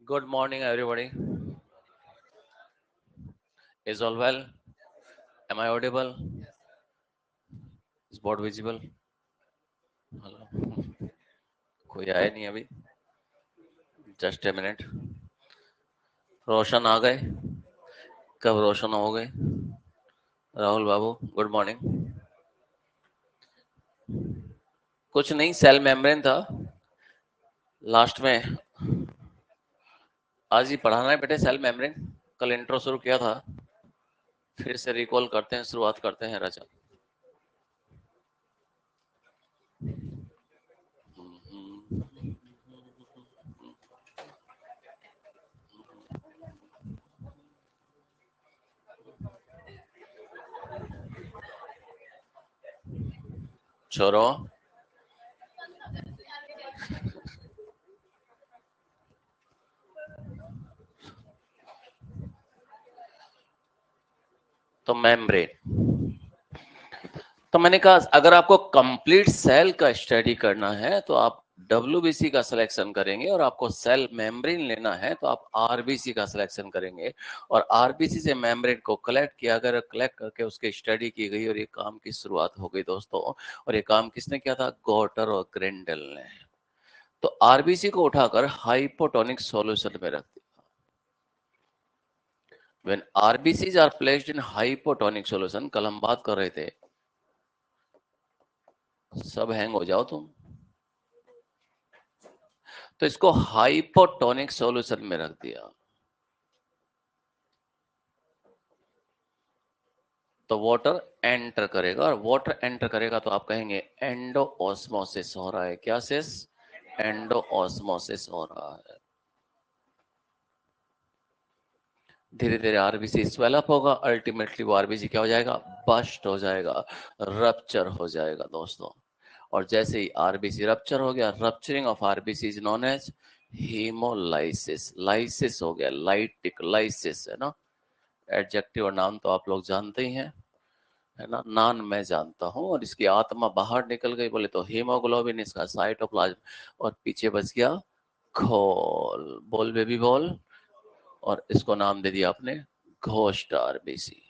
Good morning, everybody. Is all well? Am I audible? Is board visible? Hello. कोई आया नहीं अभी. Just a minute. रोशन आ गए? कब रोशन हो गए? राहुल बाबू, गुड मॉर्निंग. कुछ नहीं, सेल मेम्ब्रेन था. लास्ट में आज ही पढ़ाना है बेटे सेल मेम्ब्रेन. कल इंट्रो शुरू किया था. फिर से रिकॉल करते हैं, शुरुआत करते हैं रचा. छोरो, तो मेम्ब्रेन. तो मैंने कहा अगर आपको कंप्लीट सेल का स्टडी करना है तो आप डब्ल्यूबीसी का सिलेक्शन करेंगे, और आपको सेल मेम्ब्रेन लेना है तो आप आरबीसी का सिलेक्शन करेंगे. और आरबीसी से मेम्ब्रेन को कलेक्ट किया, अगर कलेक्ट करके उसकी स्टडी की गई, और ये काम की शुरुआत हो गई दोस्तों. और ये काम किसने किया था? गॉटर और ग्रेंडल ने. तो आरबीसी को उठाकर हाइपोटोनिक सॉल्यूशन में रख दिया. When RBCs are placed in hypotonic solution, कल हम बात कर रहे थे. सब हैंग हो जाओ तुम. तो इसको हाइपोटोनिक सॉल्यूशन में रख दिया. तो वाटर एंटर करेगा, और वाटर एंटर करेगा तो आप कहेंगे एंडो ऑस्मोसिस हो रहा है. क्या सिस? एंडो ऑस्मोसिस हो रहा है. धीरे धीरे आरबीसी स्वेलअप होगा, अल्टीमेटली वो आरबीसी क्या हो जाएगा? बस्ट हो जाएगा, रप्चर हो जाएगा दोस्तों. और जैसे ही आरबीसी रप्चर हो गया, rupturing of RBC is known as haemolysis. Lysis हो गया, लाइटिक लाइसिस है ना. एडजेक्टिव और नाम तो आप लोग जानते ही हैं, है ना. नान मैं जानता हूं. और इसकी आत्मा बाहर निकल गई बोले तो हीमोग्लोबिन, इसका साइटोप्लाज्म, और पीछे बच गया खोल. बोल बेबी बोल. और इसको नाम दे दिया आपने घोस्ट आरबीसी.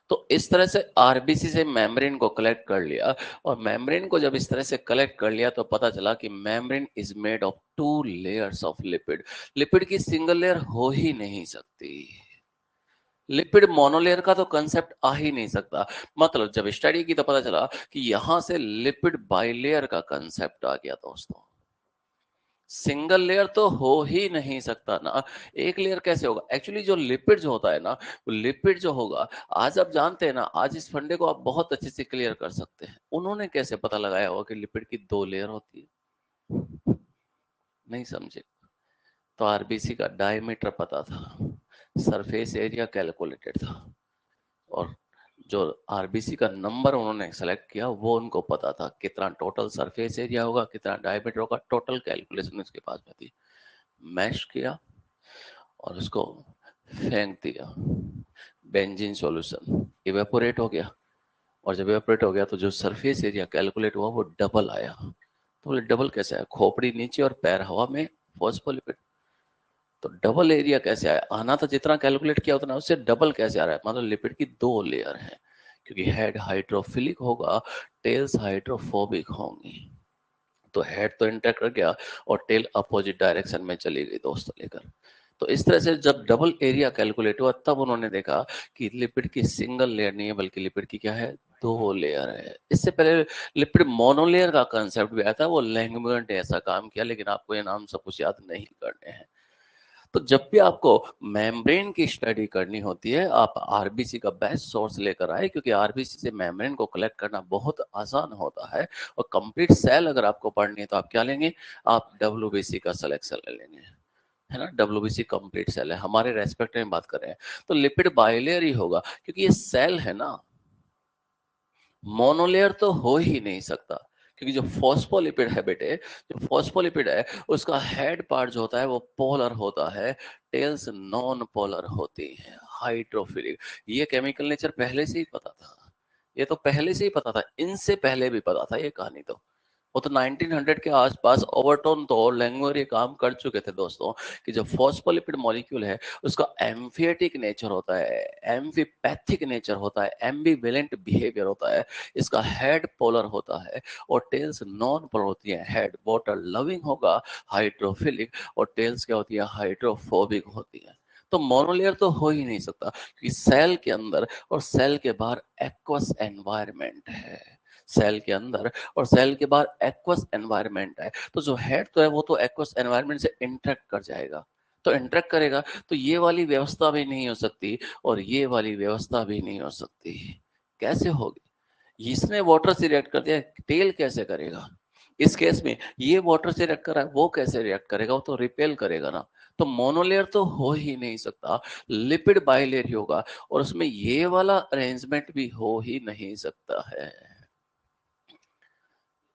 तो इस तरह से आरबीसी से मेम्ब्रेन को कलेक्ट कर लिया. और मेम्ब्रेन को जब इस तरह से कलेक्ट कर लिया तो पता चला कि membrane is made of 2 layers of lipid. Lipid की सिंगल लेयर हो ही नहीं सकती. लिपिड मोनोलेयर का तो कंसेप्ट आ ही नहीं सकता. मतलब जब स्टडी की तो पता चला कि यहां से लिपिड बाइलेयर का कंसेप्ट आ गया दोस्तों. सिंगल लेयर तो हो ही नहीं सकता ना. एक लेयर कैसे होगा? एक्चुअली जो लिपिड जो होता है ना, वो लिपिड जो होगा, आज आप जानते हैं ना, आज इस फंडे को आप बहुत अच्छे से क्लियर कर सकते हैं. उन्होंने कैसे पता लगाया होगा कि लिपिड की 2 लेयर होती है? नहीं समझे. तो आरबीसी का डायमीटर पता था, सरफेस एरिया कैलकुलेटेड था, और जो आरबीसी का नंबर उन्होंने सेलेक्ट किया वो उनको पता था. कितना टोटल सरफेस एरिया होगा, कितना डायमीटर होगा, टोटल कैलकुलेशन उसके पास में थी. मैश किया और उसको फेंक दिया. बेंजीन सॉल्यूशन इवेपोरेट हो गया. और जब इवेपोरेट हो गया तो जो सरफेस एरिया कैलकुलेट हुआ वो डबल आया. तो बोले डबल कैसे आया? खोपड़ी नीचे और पैर हवा में, फॉस्फोलिपिड. तो डबल एरिया कैसे आया? आना तो जितना कैलकुलेट किया उतना, उससे डबल कैसे आ रहा है? मतलब लिपिड की 2 लेयर है, क्योंकि हेड हाइड्रोफिलिक होगा, टेल्स हाइड्रोफोबिक होंगी. तो हेड तो इंटैक्ट रह गया, और टेल अपोजिट डायरेक्शन में चली गई दोस्तों लेकर. तो इस तरह से जब डबल एरिया कैलकुलेट हुआ तब उन्होंने देखा कि लिपिड की सिंगल लेयर नहीं है, बल्कि लिपिड की क्या है? 2 लेयर है. इससे पहले लिपिड मोनोलेयर का कंसेप्ट भी आया था, वो लैंगमुयर ने ऐसा काम किया, लेकिन आपको ये नाम सब कुछ याद नहीं करने हैं. तो जब भी आपको मेम्ब्रेन की स्टडी करनी होती है, आप आरबीसी का बेस्ट सोर्स लेकर आए, क्योंकि आरबीसी से मेम्ब्रेन को कलेक्ट करना बहुत आसान होता है. और कंप्लीट सेल अगर आपको पढ़नी है तो आप क्या लेंगे? आप डब्ल्यूबीसी का सिलेक्शन ले लेंगे, है ना. डब्ल्यूबीसी कंप्लीट सेल है, हमारे रेस्पेक्ट में बात कर रहे हैं. तो लिपिड बाइलेयर ही होगा, क्योंकि ये सेल है ना. मोनोलेयर तो हो ही नहीं सकता, क्योंकि जो फॉस्फोलिपिड है बेटे, जो फॉस्फोलिपिड है उसका हेड पार्ट जो होता है वो पोलर होता है, टेल्स नॉन पोलर होती है, हाइड्रोफिलिक. ये केमिकल नेचर पहले से ही पता था. ये तो पहले से ही पता था, इनसे पहले भी पता था ये कहानी तो. वो तो 1900 के आसपास ओवरटोन तो लैंगमुर ये काम कर चुके थे दोस्तों, कि जो फॉस्फोलिपिड मॉलिक्यूल है उसका एम्फिएटिक नेचर होता है, एम्फीपैथिक नेचर होता है, एम्बिवेलेंट बिहेवियर होता है, इसका हेड पोलर होता है और टेल्स नॉन पोलर होती है। हेड वाटर लविंग होगा, हाइड्रोफिलिक, और टेल्स क्या होती है, हाइड्रोफोबिक होती है। तो मोनोलेयर तो हो ही नहीं सकता, क्योंकि सेल के अंदर और सेल के बाहर एक्वस एनवायरनमेंट है। सेल के अंदर और सेल के बाहर एक्वस एनवायरनमेंट है, तो जो हेड तो है वो तो एक्वस एनवायरनमेंट से इंटरेक्ट कर जाएगा, तो इंटरेक्ट करेगा, तो ये वाली व्यवस्था भी नहीं हो सकती और ये वाली व्यवस्था भी नहीं हो सकती। कैसे होगी? इसने वाटर से रिएक्ट कर दिया, टेल कैसे करेगा? इस केस में ये वाटर से रिएक्ट कर रहा है, वो कैसे रिएक्ट करेगा? वो तो रिपेल करेगा ना। तो मोनोलेयर तो हो ही नहीं सकता, लिपिड बाइलेयर ही होगा, और उसमें ये वाला अरेंजमेंट भी हो ही नहीं सकता है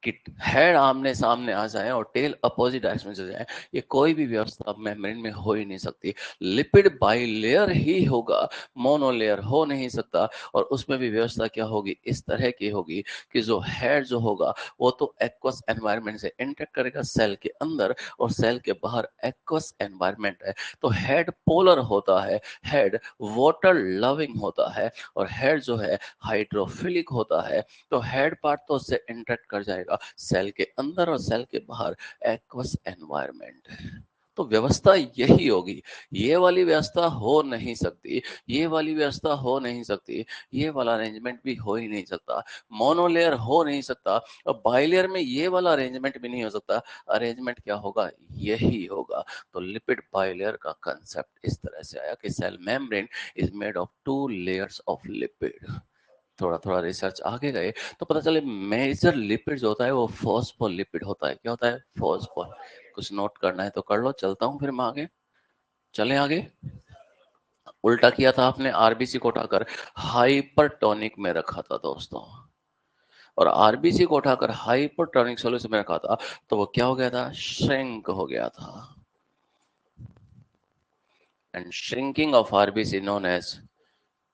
कि हेड आमने सामने आ जाए और टेल अपोजिट डायरेक्शन में चले जाए। ये कोई भी व्यवस्था मेम्ब्रेन में हो ही नहीं सकती। लिपिड बाइलेयर ही होगा, मोनोलेयर हो नहीं सकता। और उसमें भी व्यवस्था क्या होगी, इस तरह की होगी कि जो हेड जो होगा वो तो एक्वस एनवायरनमेंट से इंटरेक्ट करेगा सेल के अंदर, और सेल के बाहर एक्वस एनवायरनमेंट है, तो हेड पोलर होता है, हेड वाटर लविंग होता है, और हेड जो है हाइड्रोफिलिक होता है। तो हेड पार्ट तो उससे इंटरेक्ट कर जाएगा सेल के अंदर और सेल के बाहर एक्वस एनवायरनमेंट है। तो व्यवस्था यही होगी, ये वाली व्यवस्था हो नहीं सकती, ये वाली व्यवस्था हो नहीं सकती, ये वाला अरेंजमेंट भी हो ही नहीं सकता, मोनोलेयर हो नहीं सकता, और बाइलेयर में ये वाला अरेंजमेंट भी नहीं हो सकता। अरेंजमेंट क्या होगा, यही होगा। तो लिपिड बाइलेयर का कंसेप्ट इस तरह से आया कि cell membrane is made of two layers of lipid. थोड़ा थोड़ा रिसर्च आगे गए तो पता चले मेजर लिपिड जो होता है वो फॉस्फोलिपिड होता है। क्या होता है, फॉस्फो। कुछ नोट करना है तो कर लो, चलता हूँ फिर मैं आगे। चलें आगे। उल्टा किया था आपने, आरबीसी को उठाकर हाइपरटोनिक में रखा था दोस्तों, और आरबीसी को उठाकर हाइपरटोनिक सॉल्यूशन में रखा था, तो वो क्या हो गया था, श्रिंक हो गया था। And shrinking of RBC known as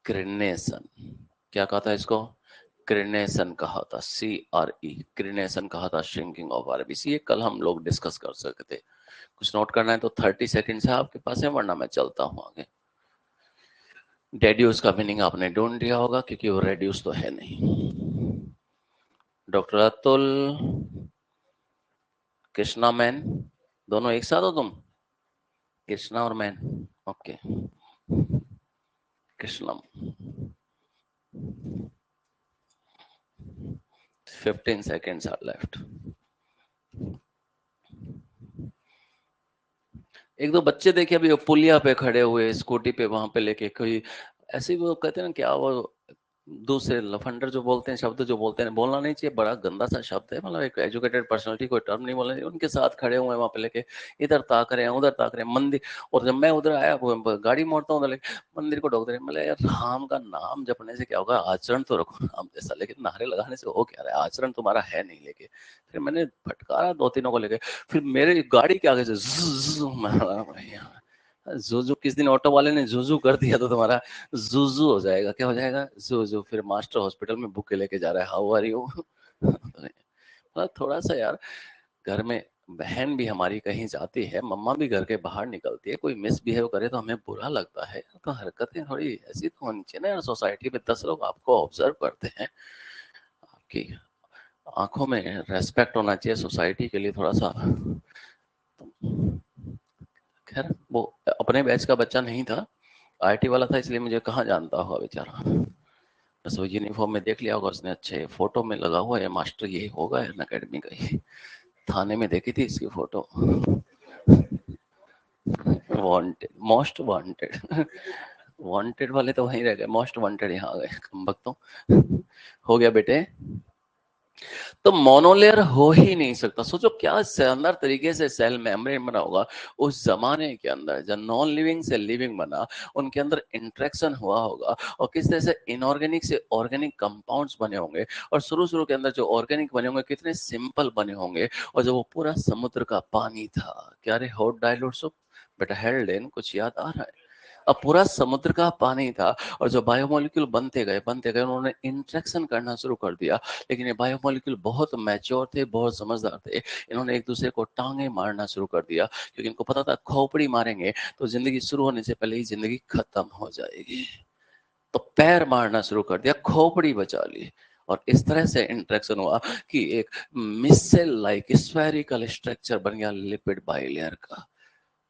crenation. क्या कहा था इसको, क्रिनेशन कहा था, CRE, क्रिनेशन कहा था, श्रिंकिंग ऑफ आरबीसी। ये कल हम लोग डिस्कस कर सकते थे। कुछ नोट करना है तो 30 सेकंड है आपके पास है, वरना मैं चलता हूँ आगे। डेड्यूस का मीनिंग आपने ढूंढ लिया होगा, क्योंकि वो रेड्यूस तो है नहीं। डॉक्टर अतुल, कृष्णा मैन, दोनों एक साथ हो तुम, कृष्णा और man, okay. Krishnam, 15 seconds are left। एक दो बच्चे देखे अभी वो पुलिया पे खड़े हुए, स्कूटी पे वहां पे लेके कोई ऐसे ही, वो कहते हैं ना क्या वो दूसरे लफंडर जो बोलते हैं, शब्द जो बोलते हैं, बोलना नहीं चाहिए, बड़ा गंदा सा शब्द है, मतलब एक एजुकेटेड पर्सनालिटी कोई टर्म नहीं बोलना चाहिए। उनके साथ खड़े हुए हैं वहां पे लेके, इधर ताक रहे हैं उधर ताक रहे हैं मंदिर। और जब मैं उधर आया वो गाड़ी मोड़ता हूँ उधर मंदिर को ढोक रहे हैं। मतलब यार राम का नाम जपने से क्या होगा, आचरण तो रखो नाम जैसा, लेकिन नारे लगाने से हो क्या रहा है, आचरण तुम्हारा है नहीं लेके। फिर मैंने फटकारा दो तीनों को लेके, फिर मेरे गाड़ी के आगे से ज़ुज़ मारा भैया। जुजू किस दिन ऑटो वाले ने जुजू कर दिया तो तुम्हारा जुजू हो जाएगा। क्या हो जाएगा, जुजू। फिर मास्टर हॉस्पिटल में बुक लेके जा रहा है, हाउ आर यू। मतलब थोड़ा सा यार, घर में बहन भी हमारी कहीं जाती है, मम्मा भी घर के बाहर निकलती है, कोई मिसबिहेव करे तो हमें बुरा लगता है। तो हरकतें थोड़ी ऐसी तो होनी चाहिए ना यार, सोसाइटी में 10 लोग आपको ऑब्जर्व करते हैं, आपकी आंखों में रेस्पेक्ट होना चाहिए सोसाइटी के लिए थोड़ा सा। खैर वो अपने बैच का बच्चा नहीं था, IT वाला था, इसलिए मुझे कहाँ जानता होगा बेचारा। बस वो यूनिफॉर्म में देख लिया होगा उसने, अच्छे फोटो में लगा हुआ है मास्टर, यही होगा अन अकेडमी का ही। थाने में देखी थी इसकी photo, wanted, most wanted. Wanted वाले तो वहीं रह गए, मोस्ट वांटेड यहाँ आ गए कम वक्तों। हो गया बेटे। तो मोनोलेयर हो ही नहीं सकता। सोचो क्या शानदार तरीके से सेल मेम्ब्रेन बना होगा उस जमाने के अंदर, जब नॉन लिविंग से लिविंग बना, उनके अंदर इंटरेक्शन हुआ होगा, और किस तरह से इनऑर्गेनिक से ऑर्गेनिक कंपाउंड्स बने होंगे, और शुरू शुरू के अंदर जो ऑर्गेनिक बने होंगे कितने सिंपल बने होंगे, और जो वो पूरा समुद्र का पानी था। क्या रे हॉट डाइल्यूट सूप बेटा, हेल्ड इन कुछ याद आ रहा है? अब पूरा समुद्र का पानी था और जो बायोमोलिक्यूल बनते गए उन्होंने इंटरेक्शन करना शुरू कर दिया। लेकिन ये बायोमोलिक्यूल बहुत मैच्योर थे, बहुत समझदार थे। इन्होंने एक दूसरे को टांगे मारना शुरू कर दिया, क्योंकि इनको पता था खोपड़ी मारेंगे तो जिंदगी शुरू होने से पहले ही जिंदगी खत्म हो जाएगी। तो पैर मारना शुरू कर दिया, खोपड़ी बचा ली, और इस तरह से इंटरेक्शन हुआ कि एक मिसेल लाइक स्फेरिकल स्ट्रक्चर बन गया लिपिड बाइलेयर का।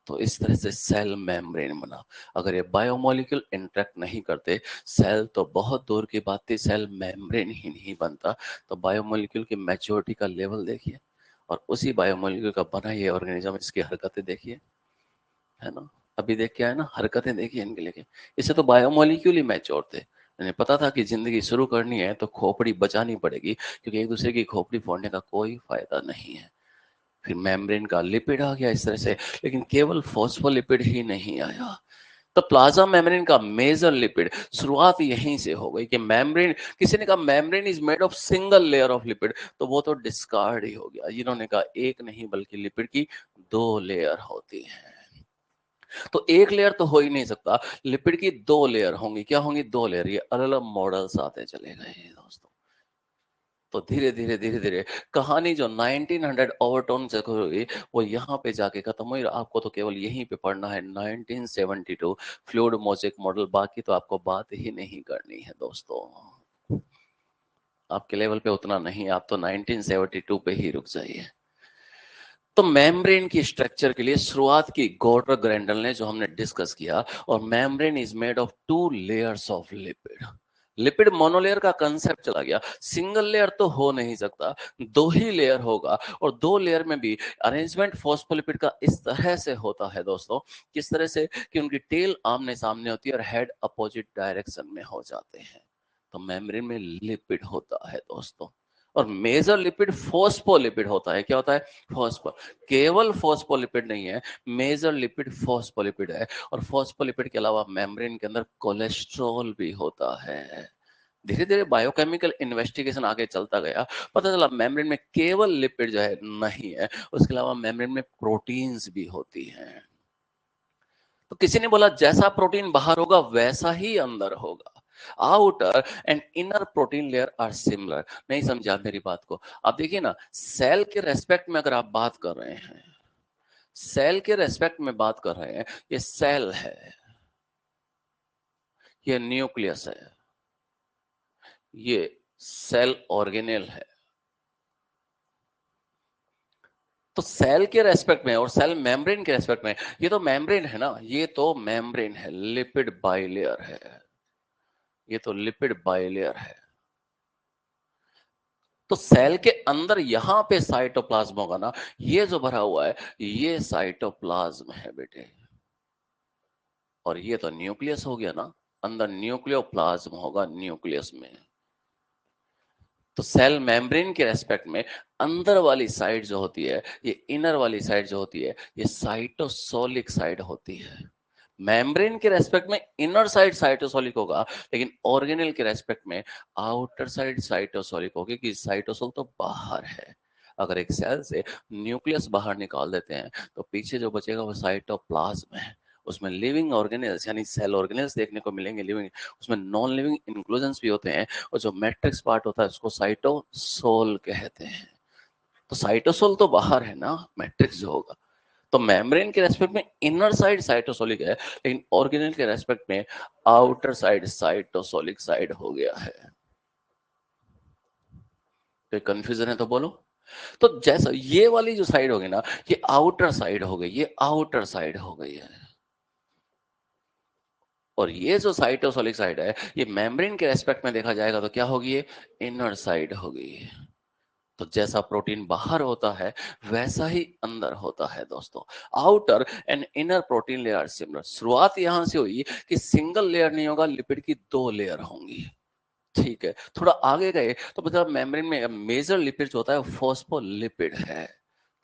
तो इस तरह से सेल मेम्ब्रेन बना। अगर ये बायोमोलिक्यूल इंटरेक्ट नहीं करते, सेल तो बहुत दूर की बात थी, सेल मेम्ब्रेन ही नहीं बनता। तो बायोमोलिक्यूल की मैच्योरिटी का लेवल देखिए, और उसी बायोमोलिक्यूल का बना ये ऑर्गेनिज्म, इसकी हरकतें देखिए, है ना। अभी देख के आए ना, हरकतें देखिए इनके, लेकिन इससे तो बायोमोलिक्यूल ही मैच्योर थे। इन्हें पता था कि जिंदगी शुरू करनी है तो खोपड़ी बचानी पड़ेगी, क्योंकि एक दूसरे की खोपड़ी फोड़ने का कोई फायदा नहीं है। फिर मेम्ब्रेन का लिपिड आ गया इस तरह से, लेकिन केवल फॉस्फोलिपिड ही नहीं आया। तो प्लाज्मा मेम्ब्रेन का मेजर लिपिड शुरुआत यहीं से हो गई कि मेम्ब्रेन, किसी ने कहा membrane is made of single layer of lipid, तो वो तो डिस्कार्ड ही हो गया। जिन्होंने कहा एक नहीं बल्कि लिपिड की 2 लेयर होती हैं। तो एक लेयर तो हो ही नहीं सकता, लिपिड की 2 लेयर होंगी। क्या होंगी? 2 लेयर। ये अलग अलग मॉडल्स आते चले गए दोस्तों। तो धीरे धीरे धीरे धीरे कहानी जो 1900 ओवरटोन से हुई, वो यहाँ पे जाके खत्म हुई। आपको तो केवल यहीं पे पढ़ना है 1972 फ्लूइड मोज़ेक मॉडल, बाकी तो आपको बात ही नहीं करनी है दोस्तों। आपके लेवल पे उतना नहीं, आप तो 1972 पे ही रुक जाइए। तो मेम्ब्रेन की स्ट्रक्चर के लिए शुरुआत की गॉर्डर ग्रैंडल ने, जो हमने डिस्कस किया। और membrane is made of 2 layers of lipid. Lipid monolayer का कंसेप्ट चला गया, सिंगल लेयर तो हो नहीं सकता, 2 ही लेयर होगा। और 2 लेयर में भी अरेंजमेंट फॉस्फोलिपिड का इस तरह से होता है दोस्तों, किस तरह से कि उनकी टेल आमने सामने होती है और हेड अपोजिट डायरेक्शन में हो जाते हैं। तो मेम्ब्रेन में लिपिड होता है दोस्तों। और मेजर लिपिड फॉस्फोलिपिड होता है। क्या होता है? फॉस्फो। केवल फॉस्फोलिपिड नहीं है, मेजर लिपिड फॉस्फोलिपिड है। और फॉस्फोलिपिड के अलावा मेम्ब्रेन के अंदर कोलेस्ट्रॉल भी होता है। धीरे धीरे बायोकेमिकल इन्वेस्टिगेशन आगे चलता गया, पता चला मेम्ब्रेन में केवल लिपिड जो है नहीं है, उसके अलावा मेम्ब्रेन में प्रोटीन्स भी होती हैं। तो किसी ने बोला जैसा प्रोटीन बाहर होगा वैसा ही अंदर होगा। Outer and inner protein layer are similar. नहीं समझा मेरी बात को? आप देखिए ना, सेल के रेस्पेक्ट में अगर आप बात कर रहे हैं, सेल के रेस्पेक्ट में बात कर रहे हैं, ये सेल है, ये न्यूक्लियस है, ये सेल ऑर्गेनेल है। तो सेल के रेस्पेक्ट में और सेल मेम्ब्रेन के रेस्पेक्ट में, ये तो मेम्ब्रेन है ना, ये तो मेम्ब्रेन है, लिपिड बाइलेयर है, ये तो लिपिड बाइलेयर है। तो सेल के अंदर यहां पे साइटोप्लाज्म होगा ना, ये जो भरा हुआ है ये साइटोप्लाज्म है बेटे। और ये तो न्यूक्लियस हो गया ना, अंदर न्यूक्लियोप्लाज्म होगा न्यूक्लियस में। तो सेल मेम्ब्रेन के रेस्पेक्ट में अंदर वाली साइड जो होती है, ये इनर वाली साइड जो होती है, ये साइटोसोलिक साइड होती है। मेम्ब्रेन के रेस्पेक्ट में इनर साइड साइटोसोलिक होगा, लेकिन ऑर्गेनेल के रेस्पेक्ट में आउटर साइड साइटोसोलिक होगी, कि साइटोसोल तो बाहर है। अगर एक सेल से न्यूक्लियस बाहर निकाल देते हैं तो पीछे जो बचेगा वो साइटोप्लाज्म है। उसमें लिविंग ऑर्गेनेल्स यानी सेल ऑर्गेनेल्स देखने को मिलेंगे, लिविंग, उसमें नॉन लिविंग इंक्लूजन्स भी होते हैं। और जो मैट्रिक्स पार्ट होता है उसको साइटोसोल कहते हैं। तो साइटोसोल तो बाहर है ना, मैट्रिक्स जो होगा। तो मेम्ब्रेन के रेस्पेक्ट में इनर साइड साइटोसोलिक है, लेकिन ऑर्गेनेल के रेस्पेक्ट में आउटर साइड साइटोसोलिक साइड हो गया है। कोई कंफ्यूजन है तो बोलो। तो जैसा ये वाली जो साइड होगी ना, ये आउटर साइड हो गई, ये आउटर साइड हो गई है। और ये जो साइटोसोलिक साइड है, ये मेम्ब्रेन के रेस्पेक्ट में देखा जाएगा तो क्या होगी? ये इनर साइड होगी। तो जैसा प्रोटीन बाहर होता है वैसा ही अंदर होता है दोस्तों। Outer and inner protein layer similar. शुरुआत यहां से हुई कि सिंगल लेयर नहीं होगा, लिपिड की 2 लेयर होंगी। ठीक है, थोड़ा आगे गए तो मतलब मेम्ब्रेन में मेजर लिपिड जो होता है फॉस्फोलिपिड है।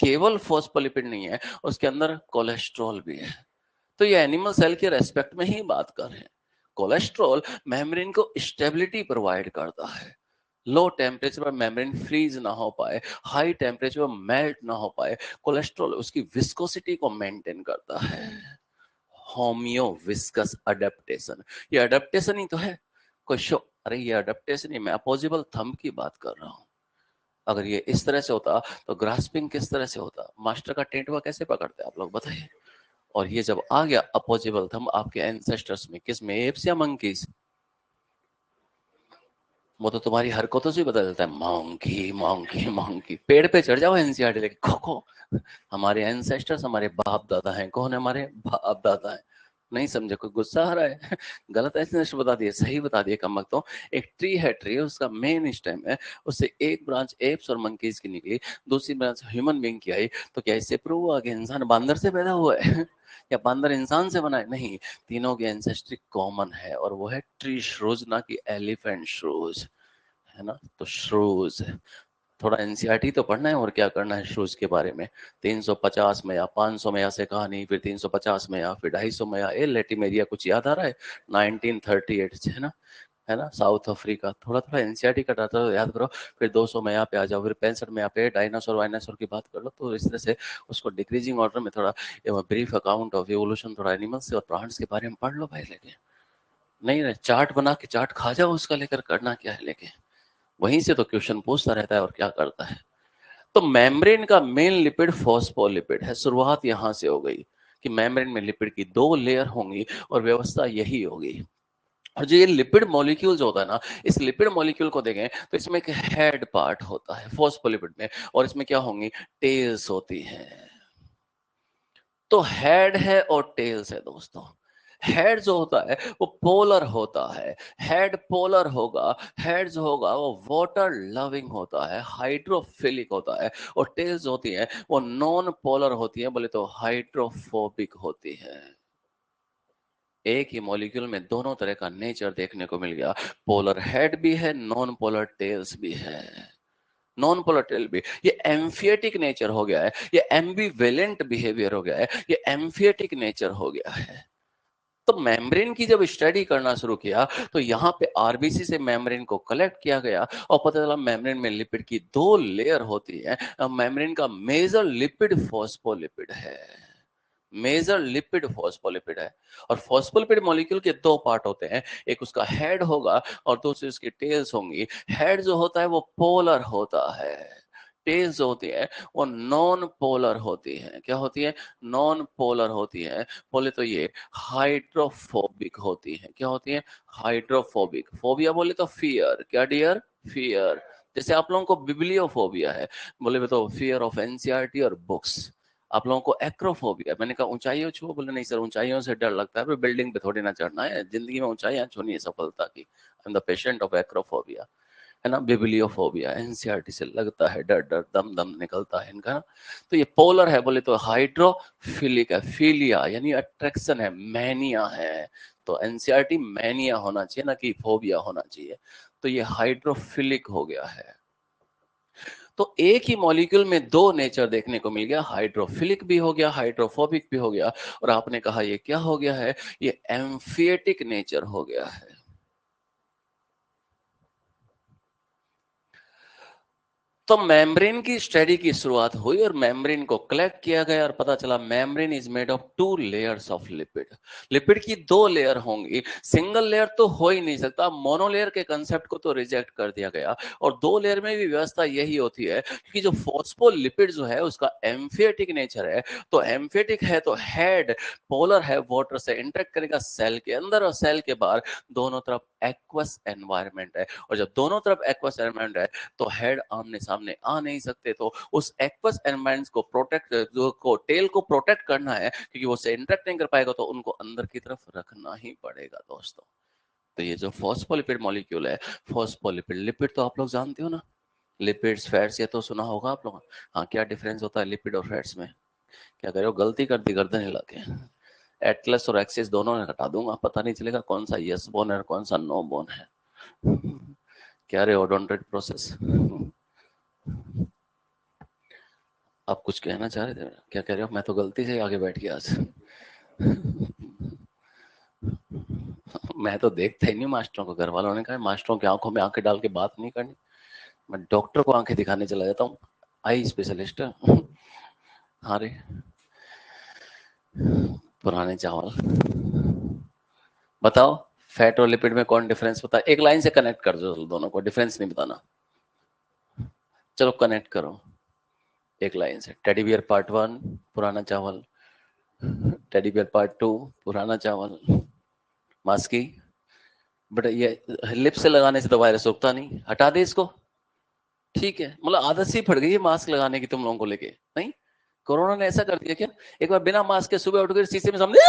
केवल फॉस्फोलिपिड नहीं है, उसके अंदर कोलेस्ट्रॉल भी है। तो ये एनिमल सेल के रेस्पेक्ट में ही बात कर रहे हैं। कोलेस्ट्रॉल मेम्ब्रेन को स्टेबिलिटी प्रोवाइड करता है। लो टेम्परेचर पर मेम्ब्रेन फ्रीज ना हो पाए, हाई टेम्परेचर पर मेल्ट ना हो पाए, कोलेस्ट्रॉल उसकी विस्कोसिटी को मेंटेन करता है। Homeo viscous adaptation. ये अडेप्टेशन ही तो है। कोई शो, अरे ये अडेप्टेशन ही, मैं अपोजिबल थंब की बात कर रहा हूँ। अगर ये इस तरह से होता तो ग्रास्पिंग किस तरह से होता, मास्टर का टेंटवा कैसे पकड़ते आप लोग बताइए। और ये जब आ गया अपोजिबल थंब आपके एंसेस्टर्स में, किस में, एप्स या मंकीज? वो तो तुम्हारी हरकतों से बदल देता है, मंकी मंकी मंकी। पेड़ पे चढ़ जाओ एनसीईआरटी लेके, खो खो। हमारे एंसेस्टर्स हमारे बाप दादा हैं। कौन है हमारे बाप दादा हैं? नहीं समझे, कोई गुस्सा आ रहा है? गलत एंसेस्टर बता दिए, सही बता दिए कम वक्त। तो एक ट्री है, ट्री उसका मेन स्टेम है, उससे एक ब्रांच एप्स और मंकीज की निकली, दूसरी ब्रांच ह्यूमन बीइंग की आई। तो क्या इससे प्रूव हुआ कि इंसान बांदर से पैदा हुआ है या बांदर इंसान से बना है? नहीं, तीनों की एंसेस्ट्री कॉमन है और वो है ट्री श्रूज, ना कि एलिफेंट श्रूज, है ना। तो श्रूज, थोड़ा एनसीईआरटी तो पढ़ना है और क्या करना है शूज के बारे में। 350 में या 500 में या से कहानी, फिर 350 में या फिर 250 में या ए लेटिमेरिया, कुछ याद आ रहा है? 1938 से, है ना, साउथ अफ्रीका। थोड़ा थोड़ा एनसीईआरटी का डाटा तो याद करो। फिर 200 में यहाँ पे आ जाओ, फिर 65 में यहाँ पे डायनासोर वायनासोर की बात कर लो। तो इस तरह से उसको डिक्रीजिंग ऑर्डर में थोड़ा ब्रीफ अकाउंट ऑफ एवोल्यूशन, थोड़ा एनिमल्स और प्लांट्स के बारे में पढ़ लो भाई लेके। नहीं चार्ट बना के चार्ट खा जाओ उसका, लेकर करना क्या है लेके। वहीं से तो क्वेश्चन पूछता रहता है और क्या करता है। तो मेम्ब्रेन का मेन लिपिड फॉस्फोलिपिड है। शुरुआत यहां से हो गई कि मेम्ब्रेन में लिपिड की 2 लेयर होंगी और व्यवस्था यही होगी। और जो ये लिपिड मॉलिक्यूल जो होता है ना, इस लिपिड मॉलिक्यूल को देखें तो इसमें एक हेड पार्ट होता है फॉस्फोलिपिड में, और इसमें क्या होंगी, टेल्स होती हैं। तो हेड है और टेल्स है दोस्तों। हेड जो होता है वो पोलर होता है, हेड पोलर होगा। हेड जो होगा वो वाटर लविंग होता है, हाइड्रोफिलिक होता है। और टेल्स होती है वो नॉन पोलर होती है, बोले तो हाइड्रोफोबिक होती है। एक ही मॉलिक्यूल में दोनों तरह का नेचर देखने को मिल गया। पोलर हेड भी है, नॉन पोलर टेल्स भी है। नॉन पोलर भी, ये एम्फिएटिक नेचर हो गया है, ये एम्बिवेलेंट बिहेवियर हो गया है, ये एम्फिएटिक नेचर हो गया है। तो मेम्ब्रेन की जब स्टडी करना शुरू किया तो यहाँ पे आरबीसी से मेम्ब्रेन को कलेक्ट किया गया और पता चला मेम्ब्रेन में लिपिड की 2 लेयर होती है। मेम्ब्रेन का मेजर लिपिड फॉस्फोलिपिड है, मेजर लिपिड फॉस्फोलिपिड है। और फॉस्फोलिपिड मॉलिक्यूल के 2 पार्ट होते हैं, एक उसका हेड होगा और दूसरी उसकी टेल्स होंगी। हेड जो होता है वो पोलर होता है, टेल्स जो होती है वो नॉन पोलर होती है। क्या होती है? नॉन पोलर होती है। बोले तो ये हाइड्रोफोबिक होती है। क्या होती है? हाइड्रोफोबिक। फोबिया बोले तो फियर, क्या डियर? फियर। जैसे आप लोगों को बिब्लियोफोबिया है, बोले तो फियर ऑफ एनसीईआरटी और बुक्स। आप लोगों को एक्रोफोबिया, मैंने कहा ऊंचाइयों छुओ, बोले नहीं सर ऊंचाइयों से डर लगता है, बिल्डिंग पे थोड़ी ना चढ़ना है, जिंदगी में ऊंचाइयां छूनी है सफलता की। I am the patient of acrophobia, है ना। बिब्लियोफोबिया, एनसीईआरटी से लगता है डर, डर दम दम निकलता है इनका ना। तो ये पोलर है, बोले तो हाइड्रोफिलिक है। फिलिया यानी अट्रैक्शन है, मैनिया है। तो एनसीईआरटी मैनिया होना चाहिए ना कि फोबिया होना चाहिए। तो ये हाइड्रोफिलिक हो गया है। तो एक ही मॉलिक्यूल में 2 नेचर देखने को मिल गया, हाइड्रोफिलिक भी हो गया, हाइड्रोफोबिक भी हो गया। और आपने कहा ये क्या हो गया है? ये एम्फिएटिक नेचर हो गया है। तो मेम्ब्रेन की स्टडी की शुरुआत हुई और मेम्ब्रेन को कलेक्ट किया गया और पता चला membrane is made of 2 layers of lipid. Lipid की 2 लेयर होंगी, सिंगल लेयर तो हो ही नहीं सकता। मोनोलेयर के कंसेप्ट को तो रिजेक्ट कर दिया गया और 2 लेयर में भी व्यवस्था यही होती है, क्योंकि जो फॉस्फोलिपिड जो है उसका एम्फिएटिक नेचर है। तो एम्फिएटिक है तो हेड पोलर है, वाटर से इंटरेक्ट करेगा सेल के अंदर और सेल के बाहर। दोनों तरफ एक्वस एनवायरनमेंट है, और जब दोनों तरफ एक्वस एनवायरनमेंट है तो हेड आमने सामने आ नहीं सकते। तो उस एक्वस एनवायरनमेंट को प्रोटेक्ट, जो को टेल को प्रोटेक्ट करना है, क्योंकि वो से इंटरेक्ट नहीं कर पाएगा, तो उनको अंदर की तरफ रखना ही पड़ेगा दोस्तों। तो ये जो फॉस्फोलिपिड मॉलिक्यूल है, फॉस्फोलिपिड, लिपिड तो आप लोग जानते हो ना, लिपिड्स फैट्स ये तो सुना होगा आप लोग। हाँ, क्या डिफरेंस होता है लिपिड और फैट्स में? क्या करो, गलती कर दी गर्दन हिला के। एटलस और एक्सिस दोनों ने हटा दूंगा, पता नहीं चलेगा कौन सा यस बोन है और कौन सा नो बोन है। क्या रे ओडोंटेट प्रोसेस? आप कुछ कहना चाह रहे थे? क्या कह रहे हो? मैं तो गलती से आगे बैठ गया आज। मैं तो देखता ही नहीं मास्टरों को। घर वालों ने कहा मास्टरों की आंखों में आंखें डाल के बात नहीं करनी। मैं डॉक्टर को आंखें दिखाने चला जाता हूँ, आई स्पेशलिस्ट। हाँ रे, पुराने चावल। बताओ फैट और लिपिड में कौन डिफरेंस बता, एक लाइन से कनेक्ट कर दो दोनों को, डिफरेंस नहीं बताना। चलो कनेक्ट करो एक लाइन से। टेडी बियर पार्ट 1 पुराना चावल, टेडी बियर पार्ट 2 पुराना चावल। मास्की, बट ये लिप से लगाने से तो वायरस उगता नहीं, हटा दे इसको। ठीक है, मतलब आदत सी पड़ गई है मास्क लगाने की तुम लोगों को लेके, नहीं? कोरोना ने ऐसा कर दिया क्या? एक बार बिना मास्क के सुबह उठ कर शीशे में सामने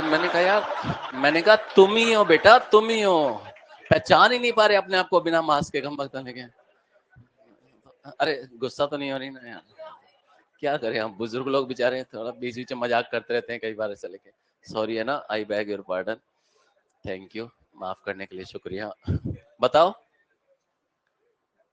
मैंने कहा यार, मैंने कहा तुम ही हो बेटा, तुम ही हो, पहचान ही नहीं पा रहे अपने आप को बिना मास्क के, कम वक्त लेके। अरे गुस्सा तो नहीं हो रही ना यार, क्या करें हम बुजुर्ग लोग बेचारे थोड़ा बीच बीच में मजाक करते रहते हैं कई बार ऐसा लेके। सॉरी है ना, आई bag your pardon, thank you, माफ करने के लिए शुक्रिया। बताओ,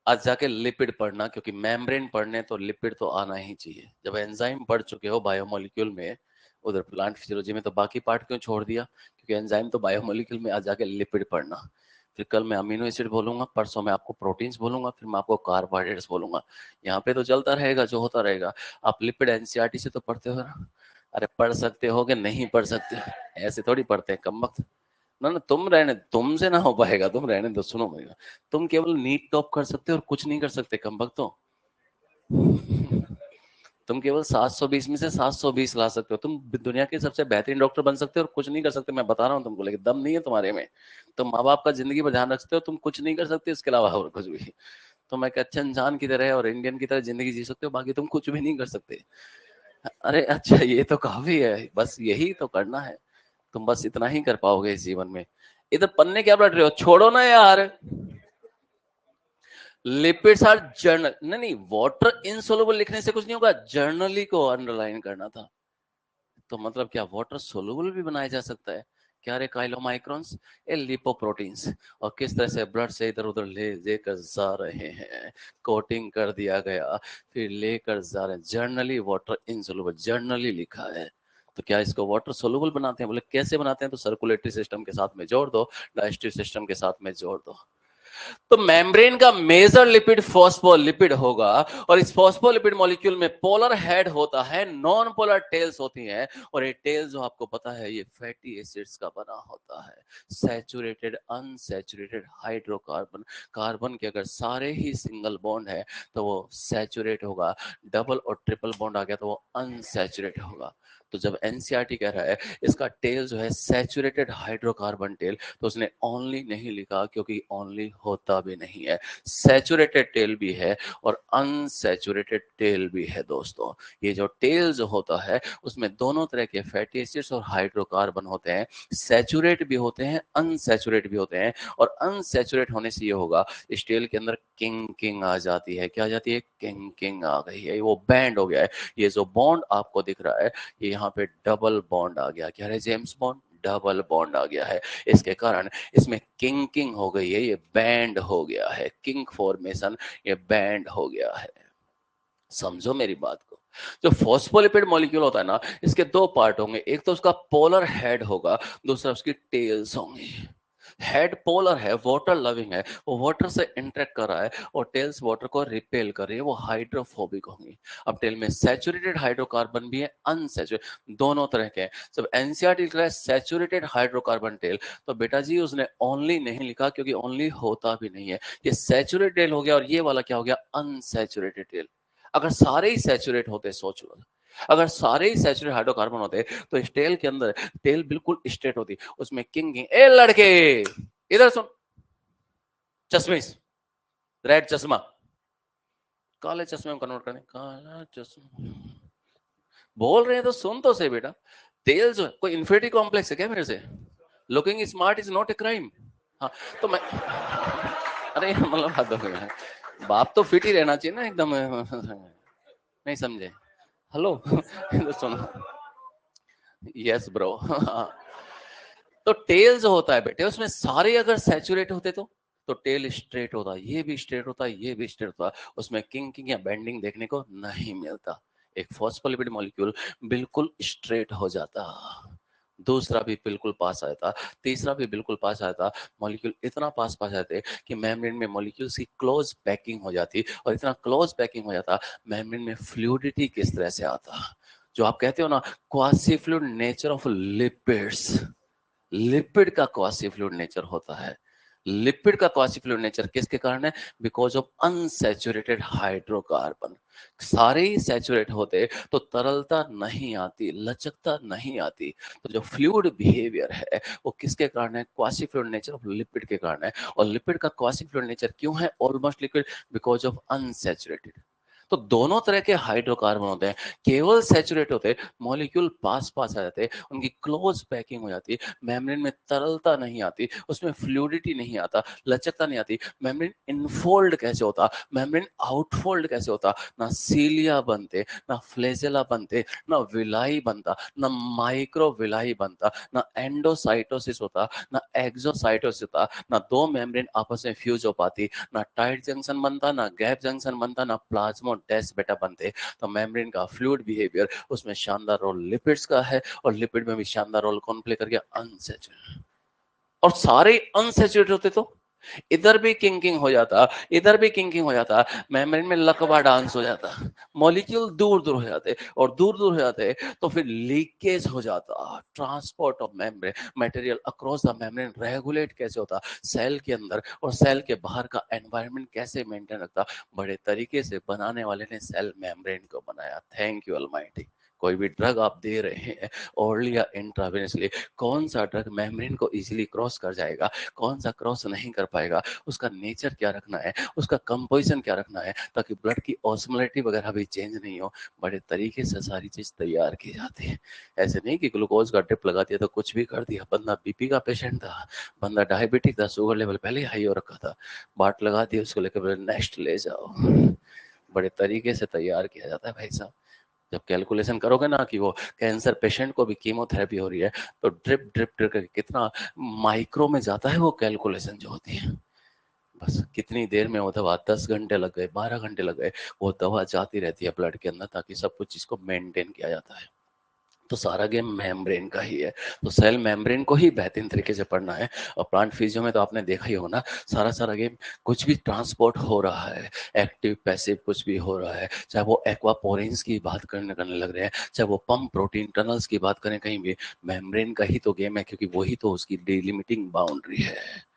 आज जाके लिपिड पढ़ना, क्योंकि मेम्ब्रेन पढ़ने तो लिपिड तो आना ही चाहिए। जब एंजाइम पढ़ चुके हो बायोमोलिक्यूल में, उधर प्लांट फिजियोलॉजी में, तो बाकी पार्ट क्यों छोड़ दिया? क्योंकि एंजाइम तो बायोमोलिक्यूल में, आज जाके लिपिड पढ़ना। फिर कल मैं अमीनो एसिड बोलूंगा, परसों मैं आपको प्रोटीन्स बोलूंगा, फिर मैं आपको कार्बोहाइड्रेट्स बोलूंगा। यहाँ पे तो चलता रहेगा जो होता रहेगा। आप लिपिड एनसीईआरटी से तो पढ़ते हो ना? अरे पढ़ सकते हो कि नहीं पढ़ सकते? ऐसे थोड़ी पढ़ते हैं कम वक्त। ना ना, तुम रहने, तुमसे ना हो पाएगा, तुम रहने दो। सुनो मेरी बात, तुम केवल नीट टॉप कर सकते हो और कुछ नहीं कर सकते कम वक्त तो। तुम केवल 720 में से 720 ला सकते हो, तुम दुनिया के सबसे बेहतरीन डॉक्टर बन सकते हो और कुछ नहीं कर सकते, मैं बता रहा हूँ तुमको, लेकिन दम नहीं है तुम्हारे में। तुम माँ बाप का जिंदगी पर ध्यान रखते हो, तुम कुछ नहीं कर सकते इसके अलावा और कुछ भी। तुम एक अच्छे इंसान की तरह और इंडियन की तरह जिंदगी जी सकते हो, बाकी तुम कुछ भी नहीं कर सकते। अरे अच्छा, ये तो काफी है, बस यही तो करना है। तुम बस इतना ही कर पाओगे इस जीवन में। इधर पन्ने क्या पढ़ रहे हो, छोड़ो ना यार। लिपिड्स आर जर्नल, नहीं नहीं, वाटर इनसोलुबल लिखने से कुछ नहीं होगा, जर्नली को अंडरलाइन करना था। तो मतलब क्या वाटर सोलुबल भी बनाया जा सकता है? क्या रे काइलोमाइक्रॉन्स, ये लिपोप्रोटीन्स, और किस तरह से ब्लड से इधर उधर ले लेकर जा रहे हैं, कोटिंग कर दिया गया, फिर लेकर जा रहे हैं। जर्नली वाटर इनसोलुबल, जर्नली लिखा है। तो क्या इसको वाटर सोलुबल बनाते हैं? बोले कैसे बनाते हैं? तो सर्कुलेटरी सिस्टम के साथ में जोड़ दो, डाइजेस्टिव सिस्टम के साथ में जोड़ दो। तो मेम्ब्रेन का मेजर लिपिड फॉस्फोलिपिड होगा, और इस फॉस्फोलिपिड मॉलिक्यूल में पोलर हेड होता है, नॉन पोलर टेल्स होती हैं, और ये टेल जो आपको पता है ये फैटी एसिड्स का बना होता है। सैचुरेटेड अनसैचुरेटेड हाइड्रोकार्बन, कार्बन के अगर सारे ही सिंगल बॉन्ड है तो वो सैचुरेट होगा, डबल और ट्रिपल बॉन्ड आ गया तो वो अनसैचुरेट होगा। तो जब एनसीईआरटी कह रहा है इसका टेल जो है सैचुरेटेड हाइड्रोकार्बन टेल, तो उसने ओनली नहीं लिखा, क्योंकि ओनली होता भी नहीं है, सैचुरेटेड टेल भी है और अनसैचुरेटेड टेल भी है दोस्तों। ये जो टेल जो होता है उसमें दोनों तरह के फैटी एसिड्स और हाइड्रोकार्बन होते हैं, सैचुरेट भी होते हैं, अनसैचुरेट भी होते हैं। और अनसैचुरेट होने से ये होगा, इस टेल के अंदर किंग किंग आ जाती है। क्या आ जाती है? किंग किंग आ गई है, वो बैंड हो गया है। ये जो बॉन्ड आपको दिख रहा है, ये यहाँ पे डबल बॉन्ड आ गया। क्या है जेम्स बॉन्ड? डबल बॉन्ड आ गया है। इसके कारण इसमें किंग किंग हो गई है, ये बैंड हो गया है, किंग फॉर्मेशन, ये बैंड हो गया है। समझो मेरी बात को। जो फॉस्फोलिपिड मॉलिक्यूल होता है ना, इसके दो पार्ट होंगे, एक तो उसका पोलर हेड होगा, दूसरा उसकी टेल्स होंगी। हेड पोलर है, वाटर लविंग है, वो वाटर से इंटरेक्ट कर रहा है, और टेल्स वाटर को रिपेल कर रही है, वो हाइड्रोफोबिक होंगी। अब टेल में सैचुरेटेड हाइड्रोकार्बन भी है, अनसैचुरेटेड, दोनों तरह के हैं। जब एनसीईआरटी लिख रहा है सैचुरेटेड हाइड्रोकार्बन टेल, तो बेटा जी उसने ओनली नहीं लिखा, क्योंकि ओनली होता भी नहीं है। ये सैचुरेटेड टेल हो गया, और ये वाला क्या हो गया? Unsaturated tail. अगर सारे ही सैचुरेट होते, सोच लो, अगर सारे ही सैचुरेट हाइड्रोकार्बन होते तो इस टेल के अंदर टेल बिल्कुल स्ट्रेट होती, उसमें किंग किंग। ए लड़के इधर सुन, चश्मिश, रेड चश्मा, काले चश्मे में कन्वर्ट करने, काला चश्मा, बोल रहे हैं तो सुन तो सही बेटा। तेल जो है, कोई इन्फिनिटी कॉम्प्लेक्स है क्या मेरे से? Looking smart is not a crime. हाँ, तो मैं अरे मतलब हद हो गया है। बाप तो फिट ही रहना चाहिए ना एकदम, नहीं समझे? हेलो तो सुनो, यस ब्रो। तो टेल जो होता है बेटे, उसमें सारे अगर सैचुरेट होते तो टेल स्ट्रेट होता, ये भी स्ट्रेट होता, ये भी स्ट्रेट होता, उसमें किंग किंग या बेंडिंग देखने को नहीं मिलता। एक फॉस्फोलिपिड मॉलिक्यूल बिल्कुल स्ट्रेट हो जाता, दूसरा भी बिल्कुल पास आया था, तीसरा भी बिल्कुल पास आया था। मॉलिक्यूल इतना पास पास आते कि मेम्ब्रेन में मॉलिक्यूल्स की क्लोज पैकिंग हो जाती, और इतना क्लोज पैकिंग हो जाता, मेम्ब्रेन में फ्लूइडिटी किस तरह से आता। जो आप कहते हो ना quasi fluid nature of lipids, lipid का क्वासी फ्लूइड नेचर होता है। लिपिड का क्वासी फ्लूइड नेचर किसके कारण है? Because of unsaturated hydrocarbon. सारे ही सैचुरेट होते तो तरलता नहीं आती, लचकता नहीं आती। तो जो फ्लूइड बिहेवियर है वो किसके कारण है? Quasi fluid nature of lipid के कारण है। और लिपिड का क्वासी फ्लूइड नेचर क्यों है almost liquid? Because of unsaturated. तो दोनों तरह के हाइड्रोकार्बन होते हैं। केवल सैचुरेट होते मॉलिक्यूल पास पास आ जाते, उनकी क्लोज पैकिंग हो जाती, मेम्ब्रेन में तरलता नहीं आती, उसमें फ्लूइडिटी नहीं आता, लचकता नहीं आती। मेम्ब्रेन इनफोल्ड कैसे होता, मेम्ब्रेन आउटफोल्ड कैसे होता? ना सीलिया बनते, ना फ्लेजेला बनते, ना विलाई बनता, ना माइक्रो विलाई बनता, ना एंडोसाइटोसिस होता, ना एक्सोसाइटोसिस होता, ना दो मेम्ब्रेन आपस में फ्यूज हो पाती, ना टाइट जंक्शन बनता, ना गैप जंक्शन बनता, ना प्लाज्मोडेस बेटा बनते। तो मेम्ब्रेन का फ्लूइड बिहेवियर उसमें शानदार रोल लिपिड्स का है, और लिपिड में भी शानदार रोल कौन प्ले कर गया? अनसैचुरेटेड। और सारे अनसैचुरेटेड होते तो इधर भी किंकिंग हो जाता, इधर भी किंकिंग हो जाता, मेम्ब्रेन में लकवा डांस हो जाता, मॉलिक्यूल दूर दूर हो जाते, और दूर दूर हो जाते तो फिर लीकेज हो जाता। Transport of membrane material across the membrane regulate कैसे होता सेल के अंदर, और सेल के बाहर का एनवायरनमेंट कैसे मेंटेन रखता? बड़े तरीके से बनाने वाले ने सेल मेम्ब्रेन को बनाया। Thank you almighty. कोई भी ड्रग आप दे रहे हैं ओरली या इंट्रावेनसली, कौन सा ड्रग मेम्ब्रेन को इजीली क्रॉस कर जाएगा, कौन सा क्रॉस नहीं कर पाएगा, उसका नेचर क्या रखना है, उसका कंपोजिशन क्या रखना है, ताकि ब्लड की ऑस्मोलैरिटी वगैरह भी चेंज नहीं हो। बड़े तरीके से सारी चीज तैयार की जाती है। ऐसे नहीं कि ग्लूकोज का ड्रिप लगा दिया तो कुछ भी कर दिया। बंदा बीपी का पेशेंट था, बंदा डायबिटिक था, शुगर लेवल पहले ही हाई हो रखा था, बाट लगा दिया, उसको लेकर नेक्स्ट ले जाओ। बड़े तरीके से तैयार किया जाता है भाई साहब। जब कैलकुलेशन करोगे ना कि वो कैंसर पेशेंट को भी कीमोथेरेपी हो रही है, तो ड्रिप ड्रिप ड्रिप करके कितना माइक्रो में जाता है वो कैलकुलेशन जो होती है। बस कितनी देर में वो दवा, 10 घंटे लग गए, 12 घंटे लग गए, वो दवा जाती रहती है ब्लड के अंदर, ताकि सब कुछ इसको मेंटेन किया जाता है। तो सारा गेम मेम्ब्रेन का ही है। तो सेल मेम्ब्रेन को ही बेहतरीन तरीके से पढ़ना है। और प्लांट फिजियो में तो आपने देखा ही होगा ना, सारा सारा गेम कुछ भी ट्रांसपोर्ट हो रहा है, एक्टिव पैसिव कुछ भी हो रहा है, चाहे वो एक्वापोरेंस की बात करने करने लग रहे हैं, चाहे वो पंप प्रोटीन टनल्स की बात करें, कहीं भी मेम्ब्रेन का ही तो गेम है, क्योंकि वही तो उसकी डिलिमिटिंग बाउंड्री है।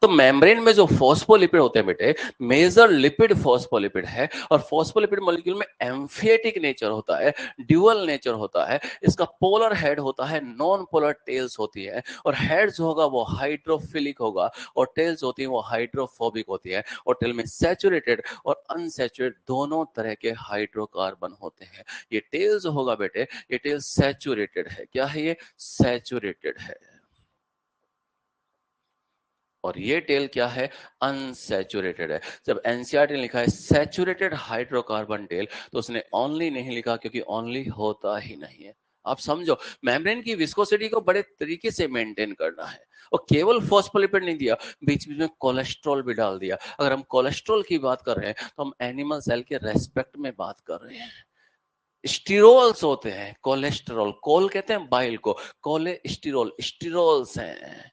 तो मेम्ब्रेन में जो फॉस्फोलिपिड होते हैं बेटे, मेजर लिपिड फॉस्फोलिपिड है, और फॉस्फोलिपिड मॉलिक्यूल में एम्फिएटिक नेचर होता है, ड्यूअल नेचर होता है। इसका पोलर हेड होता है, नॉन पोलर टेल्स होती है, और हेड जो होगा वो हाइड्रोफिलिक होगा, और टेल्स होती है वो हाइड्रोफोबिक होती है। और टेल में सैचुरेटेड और अनसैचुरेटेड दोनों तरह के हाइड्रोकार्बन होते हैं। ये टेल जो होगा बेटे, ये टेल सैचुरेटेड है। क्या है ये? सैचुरेटेड है। और ये टेल क्या है? अनसैचुरेटेड है। जब एनसीईआरटी ने लिखा है सैचुरेटेड हाइड्रोकार्बन टेल, तो उसने ओनली नहीं लिखा, क्योंकि ओनली होता ही नहीं है। आप समझो, मेम्ब्रेन की विस्कोसिटी को बड़े तरीके से मेंटेन करना है। और केवल फॉस्फोलिपिड नहीं दिया, बीच बीच में कोलेस्ट्रॉल भी डाल दिया। अगर हम कोलेस्ट्रॉल की बात कर रहे हैं तो हम एनिमल सेल के रेस्पेक्ट में बात कर रहे हैं। स्टीरोल्स होते हैं, कोलेस्ट्रॉल, कोल कहते हैं बाइल को, कोलेस्टिरोल स्टीरोल्स हैं।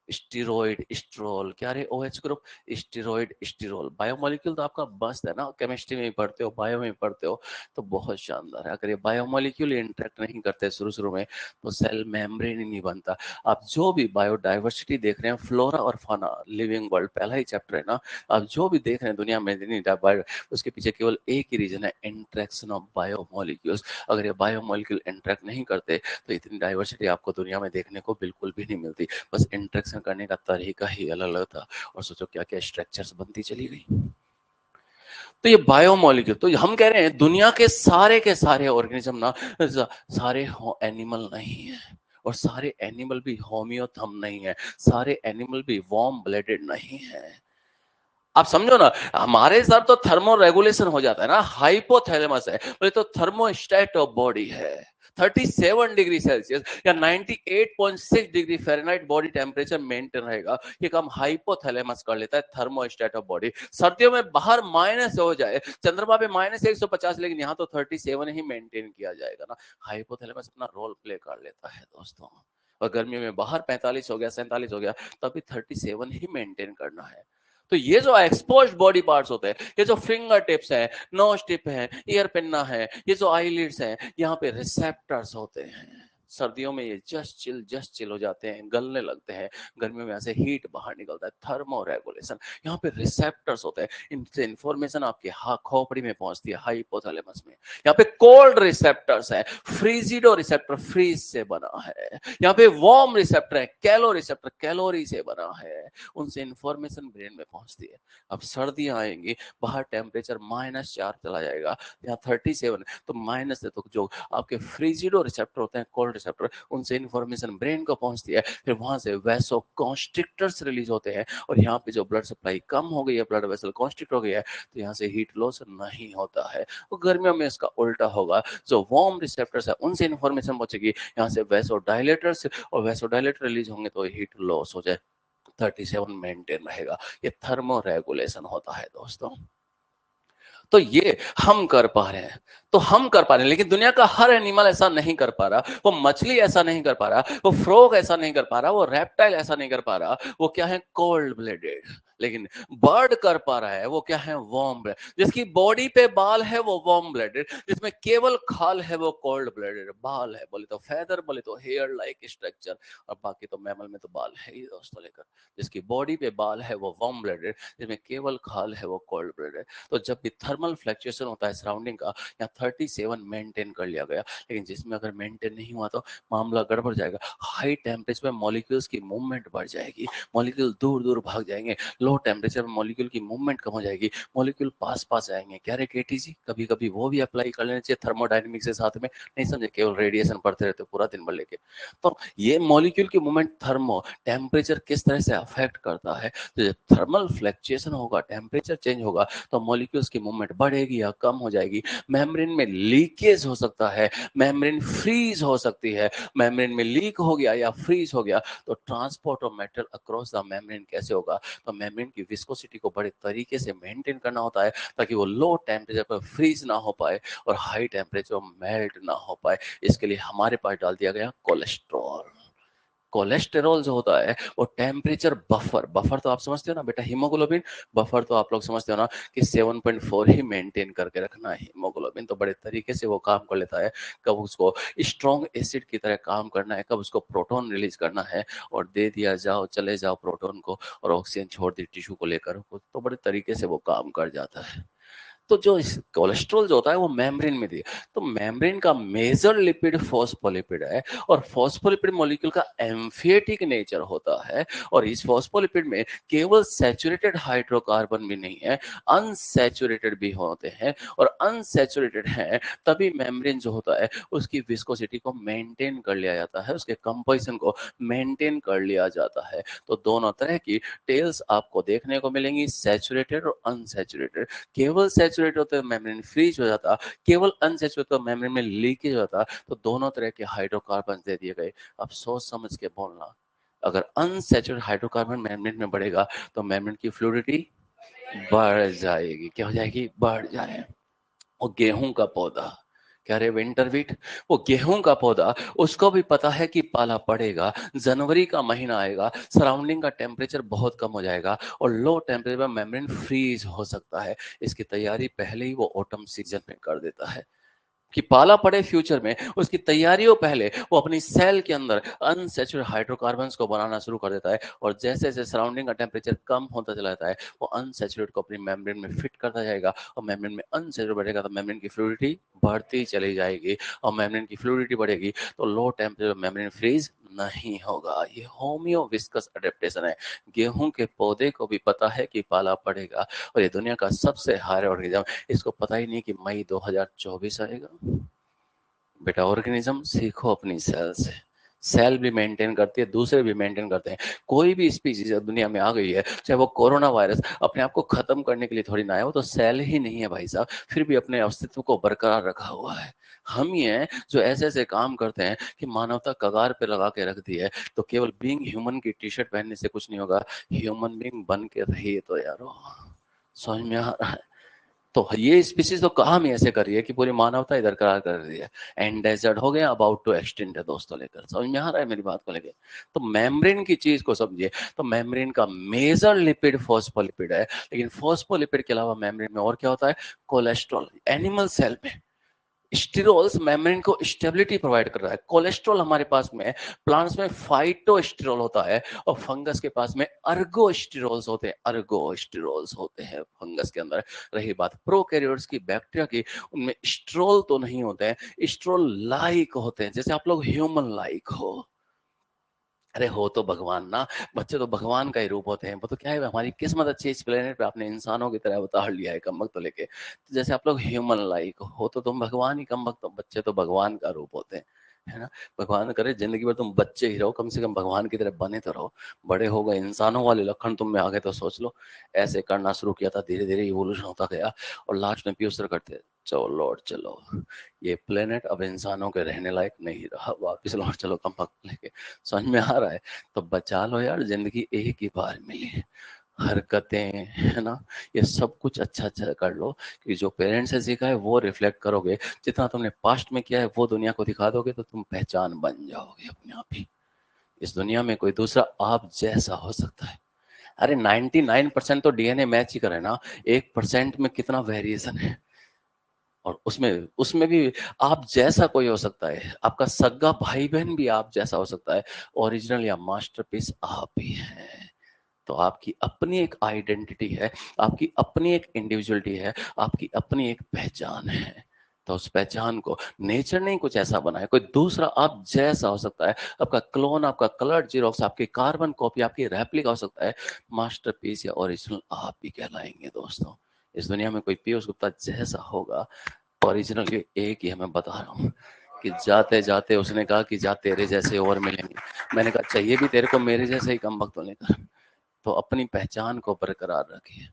स्टीरोइड स्ट्रोल, क्या रे? OH group, steroid sterol. Biomolecule तो आपका मस्त है ना, केमिस्ट्री में भी पढ़ते हो, बायो में भी पढ़ते हो, तो बहुत शानदार है। अगर ये बायोमोलिक्यूल इंटरेक्ट नहीं करते शुरू शुरू में, तो सेल मेम्ब्रेन ही नहीं बनता। आप जो भी बायोडाइवर्सिटी देख रहे हैं, फ्लोरा और फाना, लिविंग वर्ल्ड पहला ही चैप्टर है ना, आप जो भी देख रहे हैं दुनिया में, उसके पीछे केवल एक ही रीजन है, इंटरेक्शन ऑफ बायोमोलिक्यूल्स। अगर ये बायोमोलिक्यूल इंटरेक्ट नहीं करते तो इतनी डाइवर्सिटी आपको दुनिया में देखने को बिल्कुल भी नहीं मिलती। बस इंटरेक्शन करने का तरीका ही अलग अलग था, और सोचो क्या क्या स्ट्रक्चर्स बनती चली गई। तो ये बायोमोलिक्यूल, तो हम कह रहे हैं दुनिया के सारे ऑर्गेनिज्म ना, सारे एनिमल नहीं है, और सारे एनिमल भी होम्योथम नहीं है, सारे एनिमल भी वार्म ब्लडेड नहीं है। आप समझो ना, हमारे साथ तो थर्मो रेगुलेशन हो जाता है ना, हाइपोथैलेमस है, बोले तो थर्मोस्टेट ऑफ बॉडी है। 37 डिग्री सेल्सियस या 98.6 degree Fahrenheit body temperature maintain रहेगा, ये काम हाइपोथैलेमस कर लेता है, थर्मोस्टेट ऑफ बॉडी। सर्दियों में बाहर माइनस हो जाए, चंद्रमा पे -150, लेकिन यहाँ तो 37 ही मेंटेन किया जाएगा ना। हाइपोथैलेमस अपना रोल प्ले कर लेता है दोस्तों। और गर्मियों में बाहर 45 हो गया, 47 हो गया, तो अभी 37 ही मेंटेन करना है। तो ये जो एक्सपोज्ड बॉडी पार्ट्स होते हैं, ये जो फिंगर टिप्स है, नोज टिप है, ईयर पिन्ना है, ये जो आईलिड्स है, यहाँ पे रिसेप्टर्स होते हैं। सर्दियों में ये जस्ट चिल हो जाते हैं, गलने लगते हैं। गर्मियों में ऐसे हीट बाहर निकलता है, थर्मो रेगुलेशन। यहाँ पे रिसेप्टर्स होते हैं, इनसे इंफॉर्मेशन आपके खोपड़ी में पहुंचती है, हाइपोथैलेमस में। यहाँ पे कोल्ड रिसेप्टर्स है, फ्रीजिडो रिसेप्टर फ्रीज से बना है। यहाँ पे वार्म रिसेप्टर है, कैलो रिसेप्टर कैलोरी से बना है। उनसे इंफॉर्मेशन ब्रेन में पहुंचती है। अब सर्दियां आएंगी, बाहर टेम्परेचर -4 चला जाएगा, यहाँ 37, तो माइनस से, तो जो आपके फ्रीजिडो रिसेप्टर होते हैं, कोल्ड रिसेप्टर, उनसे इंफॉर्मेशन ब्रेन को पहुंचती है। फिर वहां से वैसो कॉन्स्ट्रिक्टर्स रिलीज होते हैं, और यहाँ पे जो ब्लड सप्लाई कम हो गई है, ब्लड वेसल कॉन्स्ट्रिक्ट हो गया है, तो यहाँ से हीट लॉस नहीं होता है। और गर्मियों में इसका उल्टा होगा, जो वार्म रिसेप्टर्स है उनसे इंफॉर्मेशन पहुंचेगी, यहाँ से वैसो डायलेटर्स, और वैसो डायलेटर रिलीज होंगे तो हीट लॉस हो जाए, 37 मेंटेन रहेगा। ये थर्मो रेगुलेशन होता है दोस्तों। तो ये हम कर पा रहे हैं, तो हम कर पा रहे हैं, लेकिन दुनिया का हर एनिमल ऐसा नहीं कर पा रहा। वो मछली ऐसा नहीं कर पा रहा, वो फ्रॉग ऐसा नहीं कर पा रहा, वो रेप्टाइल ऐसा नहीं कर पा रहा। वो क्या है? Cold blooded. लेकिन बर्ड कर पा रहा है, वो क्या है? Warm blood. जिसकी बॉडी पे बाल है वो वार्म ब्लडेड, जिसमें केवल खाल है वो कोल्ड ब्लडेड। बाल है बोले तो फेदर, बोले तो हेयर लाइक स्ट्रक्चर, और बाकी तो मैमल में तो बाल है ही दोस्तों। लेकर जिसकी बॉडी पे बाल है वो वार्म ब्लडेड, जिसमें केवल खाल है वो कोल्ड ब्लडेड। तो जब भी थर्मल फ्लक्चुएशन होता है सराउंडिंग का, यहाँ 37 मेंटेन कर लिया गया, लेकिन जिसमें अगर मेंटेन नहीं हुआ तो मामला गड़बड़ जाएगा। हाई टेम्परेचर में मॉलिक्यूल्स की मूवमेंट बढ़ जाएगी, मॉलिक्यूल दूर दूर भाग जाएंगे। लो टेम्परेचर में मॉलिक्यूल की मूवमेंट कम हो जाएगी, मॉलिक्यूल पास पास आएंगे। क्या रे केटी जी, कभी कभी वो भी अप्लाई कर लेना चाहिए थर्मोडायनेमिक्स के साथ में, नहीं समझे? केवल रेडिएशन पढ़ते रहते पूरा दिन भर लेके। तो ये मॉलिक्यूल की मूवमेंट थर्मो टेम्परेचर किस तरह से अफेक्ट करता है। तो जब थर्मल फ्लक्चुएशन होगा, टेम्परेचर चेंज होगा, तो मॉलिक्यूल्स की मूवमेंट बढ़ेगी या कम हो जाएगी। मेम्ब्रेन में लीकेज हो सकता है, मेम्ब्रेन फ्रीज हो सकती है। मेम्ब्रेन में लीक हो गया या फ्रीज हो गया तो transport of metal across the membrane कैसे होगा? तो मेम्ब्रेन की विस्कोसिटी को बड़े तरीके से मेंटेन करना होता है, ताकि वो लो टेम्परेचर पर फ्रीज ना हो पाए और हाई टेम्परेचर मेल्ट ना हो पाए। इसके लिए हमारे पास डाल दिया गया कोलेस्ट्रॉल। कोलेस्टेरॉल जो होता है वो टेम्परेचर बफर, बफर तो आप समझते हो ना बेटा, हीमोग्लोबिन बफर तो आप लोग समझते हो ना कि 7.4 ही मेंटेन करके रखना है। हीमोग्लोबिन तो बड़े तरीके से वो काम कर लेता है, कब उसको स्ट्रॉन्ग एसिड की तरह काम करना है, कब उसको प्रोटॉन रिलीज करना है, और दे दिया जाओ, चले जाओ प्रोटॉन को, और ऑक्सीजन छोड़ दी टिश्यू को लेकर, तो बड़े तरीके से वो काम कर जाता है। तो जो कोलेस्ट्रॉल जो होता है वो मेम्ब्रेन में दिए, तो मेम्ब्रेन का मेजर लिपिड फॉस्फोलिपिड है, और फॉस्फोलिपिड मॉलिक्यूल का एम्फिएटिक नेचर होता है। और इस फॉस्फोलिपिड में केवल सैचुरेटेड हाइड्रोकार्बन भी नहीं है, अनसैचुरेटेड भी होते हैं, और अनसैचुरेटेड है तभी मेम्ब्रेन जो होता है उसकी विस्कोसिटी को मेंटेन कर लिया जाता है, उसके कंपोजिशन को मेंटेन कर लिया जाता है। तो दोनों तरह की टेल्स आपको देखने को मिलेंगी, सैचुरेटेड और अनसैचुरेटेड। केवल सैचुरेट होते मेम्ब्रेन फ्रीज हो जाता, केवल अनसैचुरेट तो मेम्ब्रेन में लीकेज होता। तो दोनों तरह के हाइड्रोकार्बन दे दिए गए। अब सोच समझ के बोलना, अगर अनसैचुरेटेड हाइड्रोकार्बन मेम्ब्रेन में बढ़ेगा तो मेम्ब्रेन की फ्लूइडिटी बढ़ जाएगी। क्या हो जाएगी? बढ़ जाए। और गेहूं का पौधा, क्या रे विंटर व्हीट, वो गेहूं का पौधा, उसको भी पता है कि पाला पड़ेगा, जनवरी का महीना आएगा, सराउंडिंग का टेम्परेचर बहुत कम हो जाएगा, और लो टेम्परेचर में मेम्ब्रेन फ्रीज हो सकता है। इसकी तैयारी पहले ही वो ऑटम सीजन में कर देता है कि पाला पड़े फ्यूचर में, उसकी तैयारियों पहले वो अपनी सेल के अंदर अनसैचुरेटेड हाइड्रोकार्बन्स को बनाना शुरू कर देता है। और जैसे जैसे सराउंडिंग का टेम्परेचर कम होता चला जाता है, वो अनसैचुरेटेड को अपनी मेम्ब्रेन में फिट करता जाएगा, और मेम्ब्रेन में अनसैचुरेटेड बढ़ेगा तो मेम्ब्रेन की फ्लूइडिटी बढ़ती चली जाएगी, और मेम्ब्रेन की फ्लूइडिटी बढ़ेगी तो लो टेम्परेचर मेम्ब्रेन फ्रीज नहीं होगा। ये होम्यो विस्कस अडेप्टेशन है। गेहूं के पौधे को भी पता है कि पाला पड़ेगा, और ये दुनिया का सबसे हायर ऑर्गेनिज्म, इसको पता ही नहीं कि मई 2024 आएगा। बेटा ऑर्गेनिज्म सीखो अपनी सेल से, सेल भी मेंटेन करती है, दूसरे भी मेंटेन करते हैं। कोई भी स्पीसीज दुनिया में आ गई है, चाहे वो कोरोना वायरस, अपने आप को खत्म करने के लिए थोड़ी ना आया, वो तो सेल ही नहीं है भाई साहब, फिर भी अपने अस्तित्व को बरकरार रखा हुआ है। हम ही हैं जो ऐसे ऐसे काम करते हैं कि मानवता कगार पे लगा के रख दी है। तो केवल बीइंग ह्यूमन की टी शर्ट पहनने से कुछ नहीं होगा, ह्यूमन बीइंग बन के रहिए तो यारो। समझ में आ रहा है? तो ये स्पीसीज तो काम ही ऐसे कर रही है कि पूरी मानवता इधर करार कर रही है। एंडेजर्ड हो गया, अबाउट टू एक्सटिंक्ट है दोस्तों, लेकर समझ में आ रहा है मेरी बात को लेके। तो मेम्ब्रेन की चीज को समझिए। तो मेम्ब्रेन का मेजर लिपिड फॉस्फोलिपिड है, लेकिन फॉस्फोलिपिड के अलावा मेम्ब्रेन में और क्या होता है? कोलेस्ट्रॉल। एनिमल सेल में स्टिरोल्स मेम्ब्रेन को स्टेबिलिटी प्रोवाइड कर रहा है। कोलेस्ट्रॉल हमारे पास में, प्लांट्स में फाइटोस्टिरोल होता है, और फंगस के पास में अर्गोस्टिरोल्स होते हैं। अर्गोस्टिरोल्स होते हैं फंगस के अंदर। रही बात प्रोकैरियोट्स की, बैक्टीरिया की, उनमें स्ट्रोल तो नहीं होते हैं, स्ट्रोल लाइक होते हैं, जैसे आप लोग ह्यूमन लाइक हो। अरे हो तो भगवान ना, बच्चे तो भगवान का ही रूप होते हैं। वो तो क्या है, हमारी किस्मत अच्छी है, इस प्लेनेट पे आपने इंसानों की तरह उतार लिया है कम वक्त तो लेके। तो जैसे आप लोग ह्यूमन लाइक हो, तो तुम भगवान ही कम वक्त, तो बच्चे तो भगवान का रूप होते हैं, है ना। भगवान करे जिंदगी भर तुम बच्चे ही रहो, कम से कम भगवान की तरह बने तो रहो। बड़े हो गए, इंसानों वाले लक्षण तुम में आ गए, तो सोच लो। ऐसे करना शुरू किया था, धीरे धीरे इवोल्यूशन होता गया, और लास्ट में पीयूष करते, चलो लौट चलो, ये प्लेनेट अब इंसानों के रहने लायक नहीं रहा, वापिस लौट चलो कम वक्त लेके। समझ में आ रहा है? तो बचा लो यार, जिंदगी एक ही बार मिली है। हरकतें, है ना, ये सब कुछ अच्छा अच्छा कर लो, कि जो पेरेंट्स से सीखा है वो रिफ्लेक्ट करोगे। जितना तुमने पास्ट में किया है वो दुनिया को दिखा दोगे, तो तुम पहचान बन जाओगे अपने आप ही। इस दुनिया में कोई दूसरा आप जैसा हो सकता है? अरे 99% तो डीएनए मैच ही करे ना, 1% में कितना वेरिएशन है। और उसमें उसमें भी आप जैसा कोई हो सकता है, आपका सगा भाई बहन भी आप जैसा हो सकता है। ओरिजिनल या मास्टरपीस आप ही हैं। तो आपकी अपनी एक आइडेंटिटी है, आपकी अपनी एक इंडिविजुअलिटी है, आपकी अपनी एक पहचान है। तो उस पहचान को नेचर ने ही कुछ ऐसा बनाया, कोई दूसरा आप जैसा हो सकता है। आपका क्लोन, आपका कलर जीरोक्स, आपकी कार्बन कॉपी, आपकी रेप्लिका हो सकता है। मास्टरपीस या ओरिजिनल आप ही कहलाएंगे दोस्तों। इस दुनिया में कोई पीयूष गुप्ता जैसा होगा, ओरिजिनल ये एक ही है, मैं बता रहा हूँ। कि जाते जाते उसने कहा कि जा तेरे जैसे और मिलेंगे। मैंने कहा चाहिए भी तेरे को मेरे जैसे ही कम वक्त होने का। तो अपनी पहचान को बरकरार रखिए।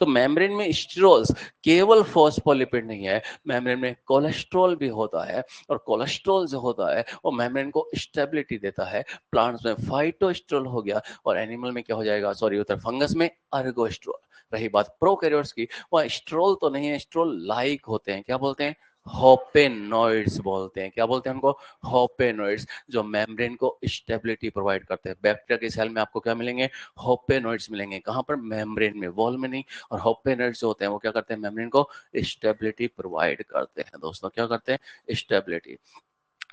तो मेम्ब्रेन में स्टिरोल्स केवल फॉस्फोलिपिड नहीं है, मेम्ब्रेन में कोलेस्ट्रॉल भी होता है। और कोलेस्ट्रॉल जो होता है वो मेम्ब्रेन को स्टेबिलिटी देता है। प्लांट्स में फाइटोस्ट्रोल हो गया, और एनिमल में क्या हो जाएगा, सॉरी उधर फंगस में अर्गोस्ट्रोल। रही बात प्रोकैरियोट्स की, वह स्ट्रोल तो नहीं है, स्ट्रोल लाइक होते हैं। क्या बोलते हैं? होपेनॉइड्स बोलते हैं। क्या बोलते हैं उनको? होपेनॉइड्स, जो मेम्ब्रेन को स्टेबिलिटी प्रोवाइड करते हैं। बैक्टीरिया के सेल में आपको क्या मिलेंगे? होपेनॉइड्स मिलेंगे। कहां पर? मेम्ब्रेन में, वॉल में नहीं। और होपेनॉइड्स जो होते हैं वो क्या करते हैं? मेम्ब्रेन को स्टेबिलिटी प्रोवाइड करते हैं दोस्तों। क्या करते हैं? स्टेबिलिटी।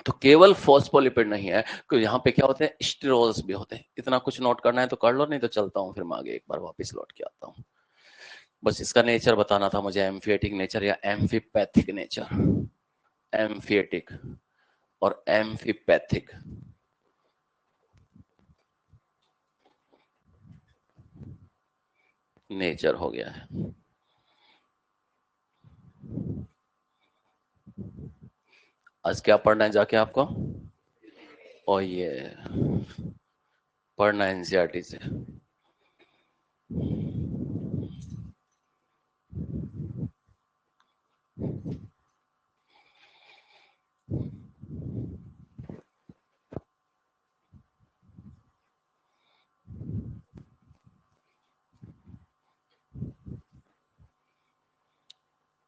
तो केवल फॉस्फोलिपिड नहीं है, क्योंकि यहाँ पे क्या होते हैं? स्टिरोल्स भी होते हैं। इतना कुछ नोट करना है तो कर लो, नहीं तो चलता हूँ, फिर मैं आगे एक बार वापस लौट के आता हूँ। बस इसका नेचर बताना था मुझे, एम्फिएटिक नेचर या एम्फीपैथिक नेचर। एम्फिएटिक और एम्फीपैथिक। नेचर हो गया है। आज क्या पढ़ना है जाके आपको? और ये पढ़ना एनसीईआरटी से।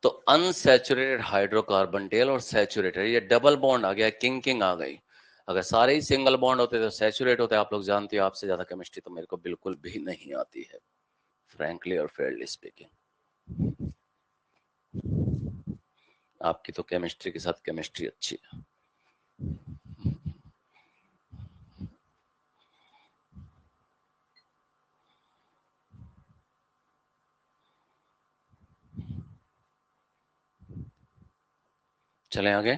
तो अनसैचुरेटेड हाइड्रोकार्बन टेल और सैचुरेटेड, ये डबल बॉन्ड आ गया, किंग किंग आ गई। अगर सारे ही सिंगल बॉन्ड होते तो सैचुरेट होते। आप लोग जानते हो, आपसे ज्यादा केमिस्ट्री तो मेरे को बिल्कुल भी नहीं आती है, फ्रैंकली और फेयरली स्पीकिंग। आपकी तो केमिस्ट्री के साथ केमिस्ट्री अच्छी है। चलें आगे।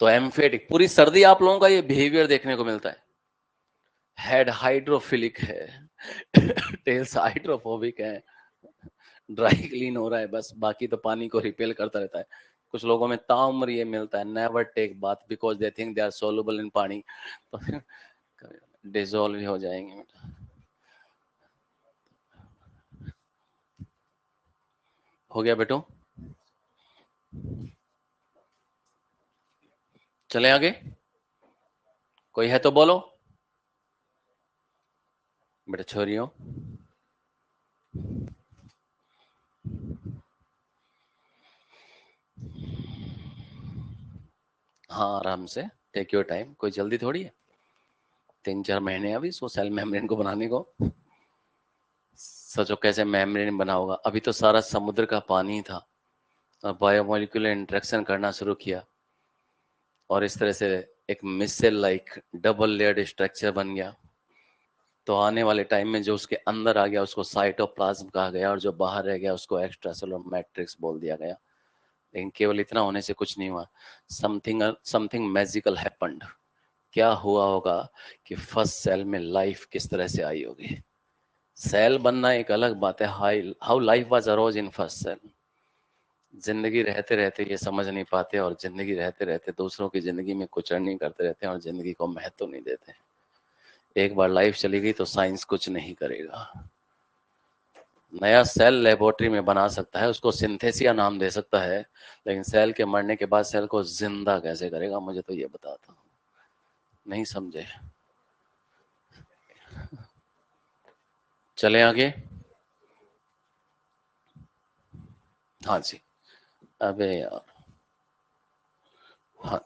तो एम्फेटिक, पूरी सर्दी आप लोगों का ये बिहेवियर देखने को मिलता है। हेड हाइड्रोफिलिक है, टेल्स हाइड्रोफोबिक है, ड्राई क्लीन हो रहा है बस, बाकी तो पानी को रिपेल करता रहता है। कुछ लोगों में ताउम्र ये मिलता है, never take bath because they think they are soluble in pani. तो फिर डिजोल्व ही हो जाएंगे। हो गया बेटो? चले आगे। कोई है तो बोलो। बेटा छोरियों, हाँ आराम से, टेक योर टाइम, कोई जल्दी थोड़ी है। 3-4 महीने अभी इसको सेल मेम्ब्रेन को बनाने को। सोचो कैसे मेम्ब्रेन बना होगा। अभी तो सारा समुद्र का पानी था और बायोमोलिकुलर इंटरेक्शन करना शुरू किया और इस तरह से एक micelle like double layered structure बन गया। तो आने वाले टाइम में जो उसके अंदर आ गया उसको साइटोप्लाज्म कहा गया और जो बाहर रह गया उसको एक्स्ट्रासेलुलर मैट्रिक्स बोल दिया गया। लेकिन केवल इतना होने से कुछ नहीं हुआ, समथिंग समथिंग मैजिकल हैपेंड। क्या हुआ होगा कि फर्स्ट सेल में लाइफ किस तरह से आई होगी। सेल बनना एक अलग बात है, how life was arose in first cell. जिंदगी रहते रहते ये समझ नहीं पाते और जिंदगी रहते रहते दूसरों की जिंदगी में कुचरनी करते रहते हैं और जिंदगी को महत्व नहीं देते। एक बार लाइफ चली गई तो साइंस कुछ नहीं करेगा। नया सेल लेबोरेटरी में बना सकता है, उसको सिंथेसिया नाम दे सकता है, लेकिन सेल के मरने के बाद सेल को जिंदा कैसे करेगा, मुझे तो ये बताता हूँ। नहीं समझे? चले आगे। हाँ जी। अबे यार, हाँ।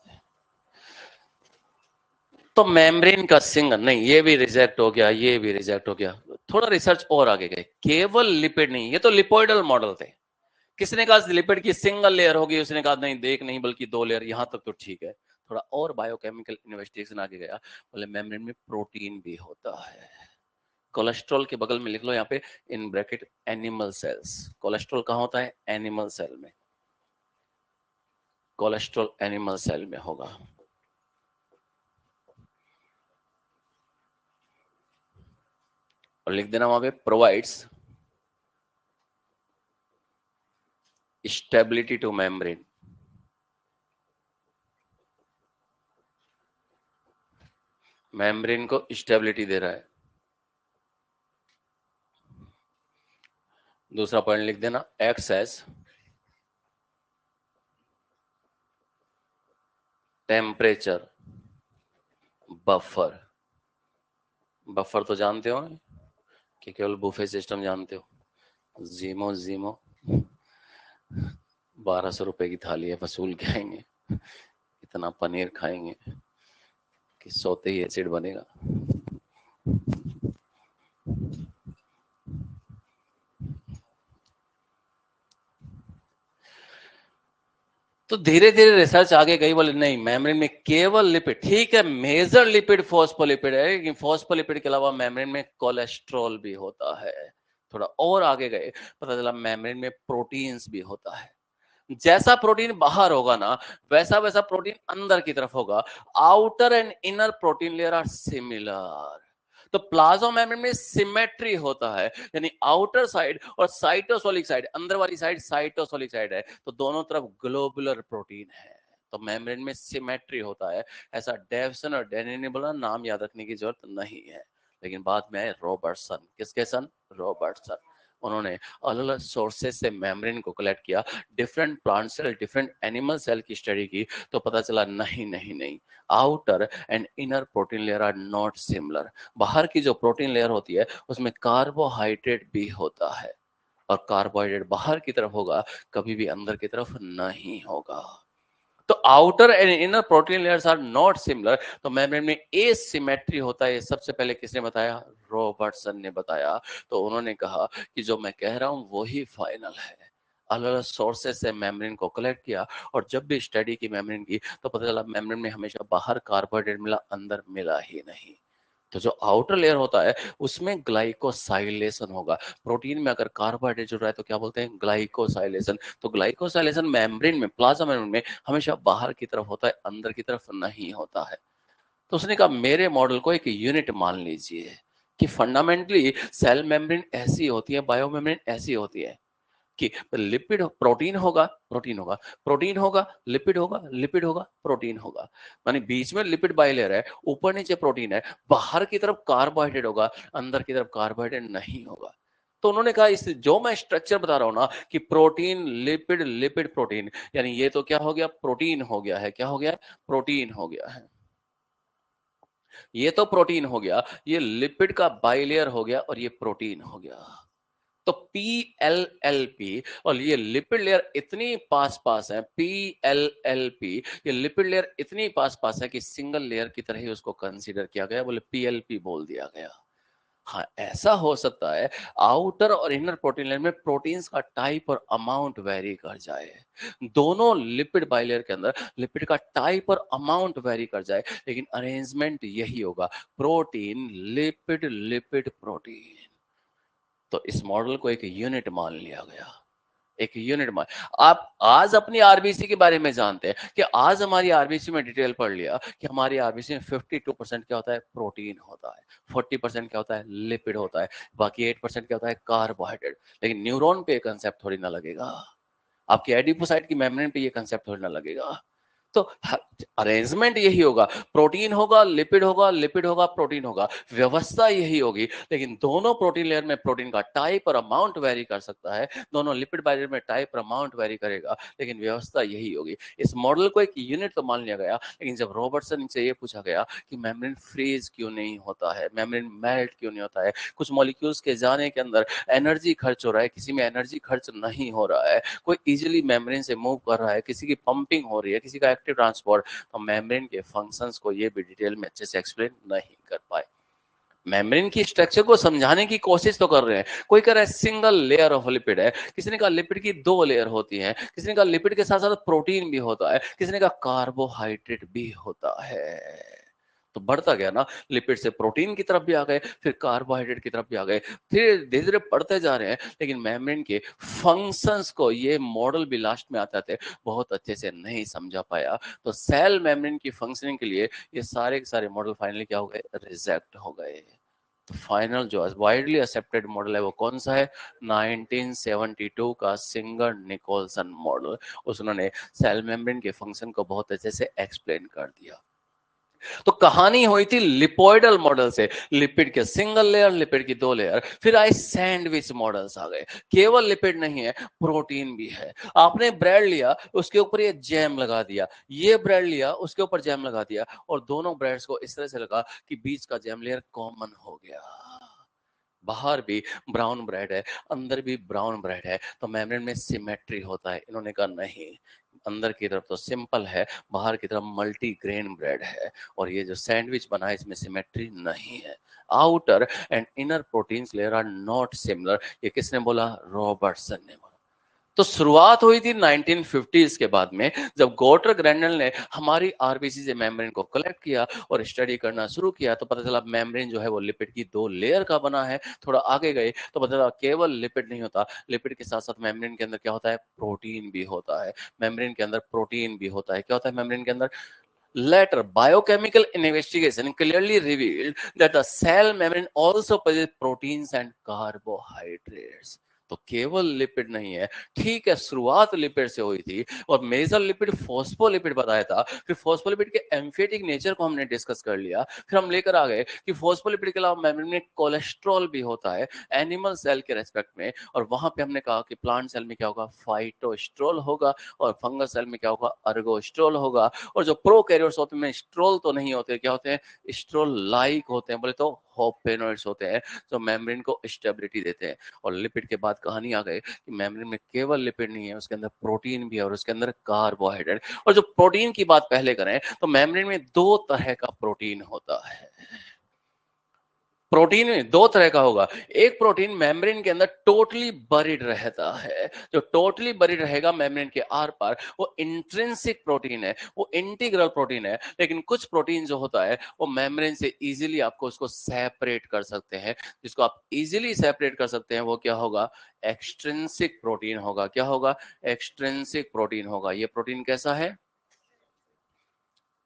तो मेम्ब्रेन का सिंगल नहीं, ये भी रिजेक्ट हो गया, ये भी रिजेक्ट हो गया। थोड़ा रिसर्च और आगे गए, केवल लिपिड नहीं, ये तो लिपोइडल मॉडल थे। किसने कहा लिपिड की सिंगल लेयर होगी, उसने कहा नहीं देख नहीं बल्कि 2 लेयर, यहां तक तो ठीक है। थोड़ा और बायोकेमिकल इन्वेस्टिगेशन आगे गया, बोले मेम्ब्रेन में प्रोटीन भी होता है। कोलेस्ट्रॉल के बगल में लिख लो यहाँ पे in bracket animal cells. Cholesterol कहाँ होता है? एनिमल सेल में। कोलेस्ट्रॉल एनिमल सेल में होगा। और लिख देना वहां पे provides stability to membrane. Membrane को स्टेबिलिटी दे रहा है। दूसरा पॉइंट लिख देना, acts as temperature buffer. Buffer तो जानते हो कि केवल बुफे सिस्टम जानते हो। जीमो जीमो 1200 रुपए की थाली है, वसूल के आएंगे। इतना पनीर खाएंगे कि सोते ही एसिड बनेगा। तो धीरे धीरे रिसर्च आगे गई, बोले नहीं मेम्ब्रेन में केवल लिपिड, ठीक है मेजर लिपिड फॉस्फोलिपिड है, लेकिन फॉस्फोलिपिड के अलावा मेम्ब्रेन में कोलेस्ट्रॉल भी होता है। थोड़ा और आगे गए, पता चला मेम्ब्रेन में प्रोटीन्स भी होता है। जैसा प्रोटीन बाहर होगा ना, वैसा वैसा प्रोटीन अंदर की तरफ होगा। Outer and inner protein layer are similar. तो प्लाज्मा मेम्ब्रेन में सिमेट्री होता है, यानी आउटर साइड और साइटोसोलिक साइड, अंदर वाली साइड साइटोसोलिक साइड है, तो दोनों तरफ ग्लोबुलर प्रोटीन है। तो मेम्ब्रेन में सिमेट्री होता है। ऐसा डेवसन और डेनिबल नाम याद रखने की जरूरत नहीं है। लेकिन बाद में आए रॉबर्टसन। किसके सन? रॉबर्टसन। उन्होंने अलग अलग सोर्सेज से मेम्ब्रेन को कलेक्ट किया, different plant cell different animal cell की स्टडी की, तो पता चला नहीं नहीं नहीं, outer and inner protein layer are not similar. बाहर की जो प्रोटीन लेयर होती है उसमें कार्बोहाइड्रेट भी होता है, और कार्बोहाइड्रेट बाहर की तरफ होगा, कभी भी अंदर की तरफ नहीं होगा। तो outer and inner protein layers are not similar. तो मेम्ब्रेन में एसिमेट्री होता है। सबसे पहले किसने बताया? रॉबर्टसन ने बताया। तो उन्होंने कहा कि जो मैं कह रहा हूं वही फाइनल है। अलग अलग सोर्सेस से मेम्ब्रेन को कलेक्ट किया और जब भी स्टडी की मेम्ब्रेन की, तो पता चला मेम्ब्रेन में हमेशा बाहर कार्बोहाइड्रेट मिला, अंदर मिला ही नहीं। तो जो आउटर लेयर होता है उसमें ग्लाइकोसाइलेशन होगा। प्रोटीन में अगर कार्बोहाइड्रेट जुड़ रहा है तो क्या बोलते हैं? ग्लाइकोसाइलेशन। तो ग्लाइकोसाइलेशन मेम्ब्रेन में, प्लाज्मा मेम्ब्रेन में हमेशा बाहर की तरफ होता है, अंदर की तरफ नहीं होता है। तो उसने कहा मेरे मॉडल को एक यूनिट मान लीजिए कि फंडामेंटली सेल मेम्ब्रेन ऐसी होती है, बायो मेम्ब्रेन ऐसी होती है कि लिपिड प्रोटीन होगा, प्रोटीन होगा, प्रोटीन होगा, लिपिड होगा, लिपिड होगा, प्रोटीन होगा। माने बीच में लिपिड बाइलेयर है, ऊपर नीचे प्रोटीन है, बाहर की तरफ कार्बोहाइड्रेट होगा, अंदर की तरफ कार्बोहाइड्रेट नहीं होगा। तो उन्होंने कहा इस जो मैं स्ट्रक्चर बता रहा हूं ना कि प्रोटीन लिपिड लिपिड प्रोटीन, यानी ये तो क्या हो गया? प्रोटीन हो गया है। क्या हो गया? प्रोटीन हो गया है। ये तो प्रोटीन हो गया, ये लिपिड का बाइलेयर हो गया और ये प्रोटीन हो गया। तो PLLP और ये लिपिड लेयर इतनी पास पास है, PLLP, ये लिपिड लेयर इतनी पास पास है कि सिंगल लेयर की तरह ही उसको कंसीडर किया गया, बोले PLP बोल दिया गया। हाँ, ऐसा हो सकता है आउटर और इनर प्रोटीन लेयर में प्रोटीन्स का टाइप और अमाउंट वेरी कर जाए, दोनों लिपिड बाइलेयर के अंदर लिपिड का टाइप और अमाउंट वेरी कर जाए, लेकिन अरेंजमेंट यही होगा, प्रोटीन लिपिड लिपिड प्रोटीन। तो इस मॉडल को एक यूनिट मान लिया गया, एक यूनिट मान। आप आज अपनी आरबीसी के बारे में जानते हैं कि आज हमारी आरबीसी में डिटेल पढ़ लिया कि हमारी आरबीसी में 52% क्या होता है, प्रोटीन होता है, 40% क्या होता है, लिपिड होता है, बाकी 8% क्या होता है, कार्बोहाइड्रेट। लेकिन न्यूरॉन पे ये कंसेप्ट थोड़ी ना लगेगा, आपकी एडिपोसाइट की मेम्ब्रेन पे ये कंसेप्ट थोड़ी ना लगेगा। तो अरेंजमेंट यही होगा, प्रोटीन होगा, लिपिड होगा, लिपिड होगा, प्रोटीन होगा, व्यवस्था यही होगी। लेकिन दोनों प्रोटीन लेयर में प्रोटीन का टाइप और अमाउंट वेरी कर सकता है, दोनों लिपिड बाइलेयर में टाइप और अमाउंट वेरी करेगा, लेकिन व्यवस्था यही होगी। इस मॉडल को एक यूनिट तो मान लिया गया, लेकिन जब रॉबर्टसन से ये पूछा गया कि मेम्ब्रेन फ्रीज क्यों नहीं होता है, मेम्ब्रेन मेल्ट क्यों नहीं होता है, कुछ मॉलिक्यूल्स के जाने के अंदर एनर्जी खर्च हो रहा है, किसी में एनर्जी खर्च नहीं हो रहा है, कोई इजीली मेम्ब्रेन से मूव कर रहा है, किसी की पंपिंग हो रही है, किसी का एक्टिव ट्रांसपोर्ट, तो मेम्ब्रेन के फंक्शंस को ये भी डिटेल में अच्छे से एक्सप्लेन नहीं कर पाए। मेम्ब्रेन की स्ट्रक्चर को समझाने की कोशिश तो कर रहे हैं, कोई कह रहा है सिंगल लेयर ऑफ लिपिड है, किसी ने कहा लिपिड की 2 लेयर होती हैं, किसी ने कहा लिपिड के साथ साथ प्रोटीन भी होता है, किसी ने कहा कार्बोहाइड्रेट भी होता है। तो बढ़ता गया ना, लिपिड से प्रोटीन की तरफ भी आ गए, फिर कार्बोहाइड्रेट की तरफ भी आ गए, फिर धीरे धीरे बढ़ते जा रहे हैं, लेकिन मेम्ब्रेन के फंक्शंस को ये मॉडल भी लास्ट में आते थे बहुत अच्छे से नहीं समझा पाया। तो सेल मेम्ब्रेन की फंक्शनिंग के लिए ये सारे के सारे मॉडल फाइनली क्या हो गए, रिजेक्ट हो गए। तो फाइनल जो वाइडली एक्सेप्टेड मॉडल है वो कौन सा है, 1972 का सिंगर निकोलसन मॉडल। उन्होंने सेल मेम्ब्रेन के फंक्शन को बहुत अच्छे से एक्सप्लेन कर दिया। तो कहानी हुई थी लिपोइडल मॉडल से, लिपिड के सिंगल लेयर, लिपिड की 2 लेयर, फिर आए सैंडविच मॉडल्स आ गए, केवल लिपिड नहीं है, प्रोटीन भी है। आपने ब्रेड लिया, उसके ऊपर ये जैम लगा दिया, ये ब्रेड लिया, उसके ऊपर जैम लगा दिया, और दोनों ब्रेड्स को इस तरह से लगा कि बीच का जैम लेयर कॉमन हो गया। बाहर भी ब्राउन ब्रेड है, अंदर भी ब्राउन ब्रेड है, तो मेम्ब्रेन में सिमेट्री होता है। इन्होंने कहा नहीं, अंदर की तरफ तो सिंपल है, बाहर की तरफ मल्टी ग्रेन ब्रेड है, और ये जो सैंडविच बना है इसमें सिमेट्री नहीं है। Outer and inner proteins layer are not similar, ये किसने बोला, रॉबर्टसन ने बोला। तो शुरुआत हुई थी 1950s के बाद में, जब गॉटर ग्रैंडल ने हमारी आरबीसी से मेम्ब्रेन को कलेक्ट किया और स्टडी करना शुरू किया, तो पता चला मेम्ब्रेन जो है वो लिपिड की 2 लेयर का बना है। थोड़ा आगे गए तो पता चला केवल लिपिड नहीं होता, लिपिड के साथ साथ मेम्ब्रेन के अंदर क्या होता है, प्रोटीन भी होता है, मेम्ब्रेन के अंदर प्रोटीन भी होता है। क्या होता है मेम्ब्रेन के अंदर, later biochemical investigation clearly revealed that the cell membrane also possesses proteins and carbohydrates। तो केवल लिपिड नहीं है, ठीक है, शुरुआत लिपिड से हुई थी और मेजर लिपिड फोस्फोलिपिड बताया था, फिर फोस्फोलिपिड के एम्फेटिक नेचर को हमने डिस्कस कर लिया, फिर हम लेकर आ गए कि फोस्फोलिपिड के अलावा मेम्ब्रेन में कोलेस्ट्रॉल भी होता है एनिमल सेल के रेस्पेक्ट में, और वहां पे हमने कहा कि प्लांट सेल में क्या होगा, फाइटोस्ट्रोल होगा, और फंगस सेल में क्या होगा, अर्गोस्ट्रोल होगा, और जो प्रोकैरियोट्स होते हैं स्ट्रोल तो नहीं होते, क्या होते हैं, स्ट्रोल लाइक होते हैं, बोले तो होपेनोइड्स होते हैं, जो मेम्ब्रेन को स्टेबिलिटी देते हैं। और लिपिड के बाद कहानी आ गई कि मेम्ब्रेन में केवल लिपिड नहीं है, उसके अंदर प्रोटीन भी है और उसके अंदर कार्बोहाइड्रेट। और जो प्रोटीन की बात पहले करें तो मेम्ब्रेन में 2 तरह का प्रोटीन होता है, प्रोटीन में 2 तरह का होगा। एक प्रोटीन मेम्ब्रेन के अंदर टोटली बरीड रहता है, जो टोटली बरीड रहेगा मेम्ब्रेन के आर पार, वो इंट्रिंसिक प्रोटीन है, वो इंटीग्रल प्रोटीन है। लेकिन कुछ प्रोटीन जो होता है वो मेम्ब्रेन से इजीली आपको उसको सेपरेट कर सकते हैं, जिसको आप इजीली सेपरेट कर सकते हैं वो क्या होगा, एक्सट्रिंसिक प्रोटीन होगा। क्या होगा, एक्सट्रिंसिक प्रोटीन होगा। ये प्रोटीन कैसा है,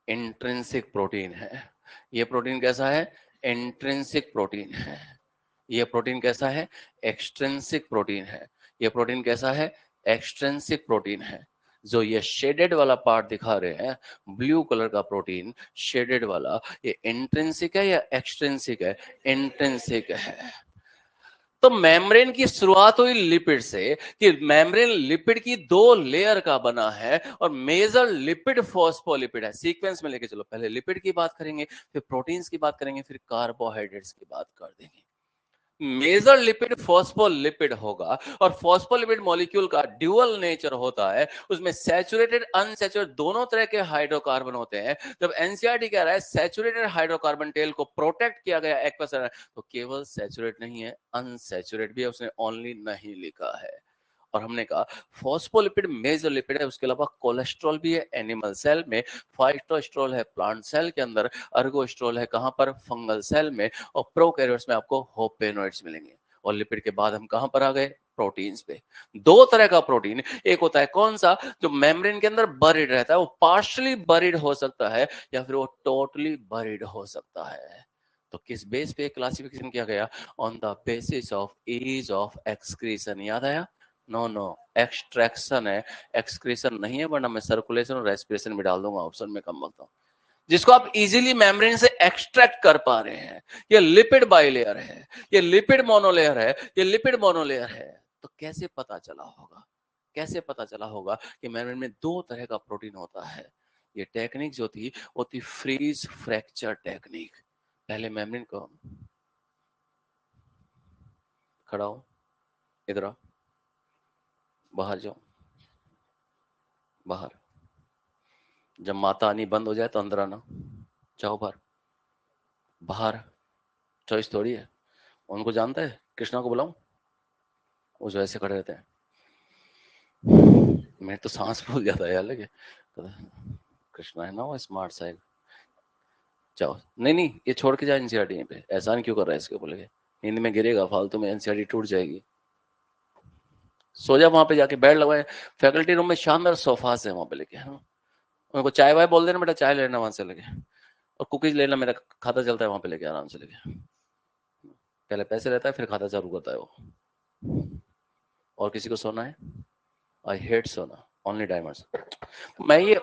इंट्रिंसिक प्रोटीन है। ये प्रोटीन कैसा है, इंट्रिंसिक प्रोटीन है। ये प्रोटीन कैसा है, एक्सट्रिंसिक प्रोटीन है। ये प्रोटीन कैसा है, एक्सट्रिंसिक प्रोटीन है। जो ये शेडेड वाला पार्ट दिखा रहे हैं, ब्लू कलर का प्रोटीन शेडेड वाला, ये इंट्रिंसिक है या एक्सट्रिंसिक है, इंट्रिंसिक है। तो मेम्ब्रेन की शुरुआत हुई लिपिड से, कि मेम्ब्रेन लिपिड की दो लेयर का बना है और मेजर लिपिड फॉस्फोलिपिड है। सीक्वेंस में लेके चलो, पहले लिपिड की बात करेंगे, फिर प्रोटीन्स की बात करेंगे, फिर कार्बोहाइड्रेट्स की बात कर देंगे। मेजर लिपिड फॉस्फोलिपिड होगा, और फॉस्फोलिपिड मॉलिक्यूल का ड्यूअल नेचर होता है, उसमें सैचुरेटेड अनसैचुरेटेड दोनों तरह के हाइड्रोकार्बन होते हैं। जब एनसीईआरटी कह रहा है सैचुरेटेड हाइड्रोकार्बन टेल को प्रोटेक्ट किया गया एक्वा, तो केवल सैचुरेट नहीं है, अनसैचुरेट भी है, उसने ओनली नहीं लिखा है। और हमने कहा फॉस्फोलिपिड मेजर लिपिड है, उसके अलावा कोलेस्ट्रॉल भी है एनिमल सेल में, फाइटोस्ट्रोल है प्लांट सेल के अंदर, अर्गोस्ट्रोल है कहां पर, फंगल सेल में, और प्रोकैरियोट्स में आपको होपेनोइड्स मिलेंगे। और लिपिड के बाद हम कहां पर आ गए, प्रोटीन्स पे। दो तरह का प्रोटीन, एक होता है कौन सा, जो मेम्ब्रेन के अंदर बरीड रहता है, वो पार्शियली बरीड हो सकता है या फिर वो टोटली बरीड हो सकता है। तो किस बेस पे क्लासिफिकेशन किया गया, on the basis of ease of excretion. याद आया, नो नो, एक्सट्रैक्शन है, एक्सक्रीशन नहीं है, वरना मैं सर्कुलेशन और रेस्पिरेशन भी डाल दूंगा ऑप्शन में, कम वक्त जिसको आप इजीली मेम्ब्रेन से एक्सट्रैक्ट कर पा रहे हैं। ये लिपिड बाइलेयर है, ये लिपिड मोनोलेयर है, ये लिपिड मोनोलेयर है। तो कैसे पता चला होगा, कैसे पता चला होगा कि मेम्ब्रेन में दो तरह का प्रोटीन होता है। ये टेक्निक जो थी वो थी फ्रीज फ्रैक्चर टेक्निक। पहले मेम्ब्रेन को, खड़ा हो, इधर आओ, बाहर जाओ, बाहर। जब माता आनी बंद हो जाए तो अंदर आना, जाओ बाहर, बाहर। चॉइस थोड़ी है। उनको जानता है, कृष्णा को बुलाऊं, वो जो ऐसे खड़े रहते हैं, मैं तो सांस भूल जाता है यार, लगे तो कृष्णा है ना वो स्मार्ट सा है। जाओ, नहीं नहीं, ये छोड़ के जाए एनसीईआरटी पे, ऐसा नहीं क्यों कर रहा है इसके, बोले नींद में गिरेगा फालतू में, एनसीईआरटी टूट जाएगी। सो जा वहां पे जाके, बेड लगवाए, फैकल्टी रूम में शानदार सोफास है वहां पे लेके, हाँ। उनको चाय वाय बोल देना, बेटा चाय लेना वहां से लेके, और कुकीज लेना, मेरा खाता चलता है वहां पे लेके, आराम से लेके। पहले पैसे रहता है, फिर खाता चालू करता है वो। और किसी को सोना है, आई हेट सोना, ओनली डायमंड्स। मैं ये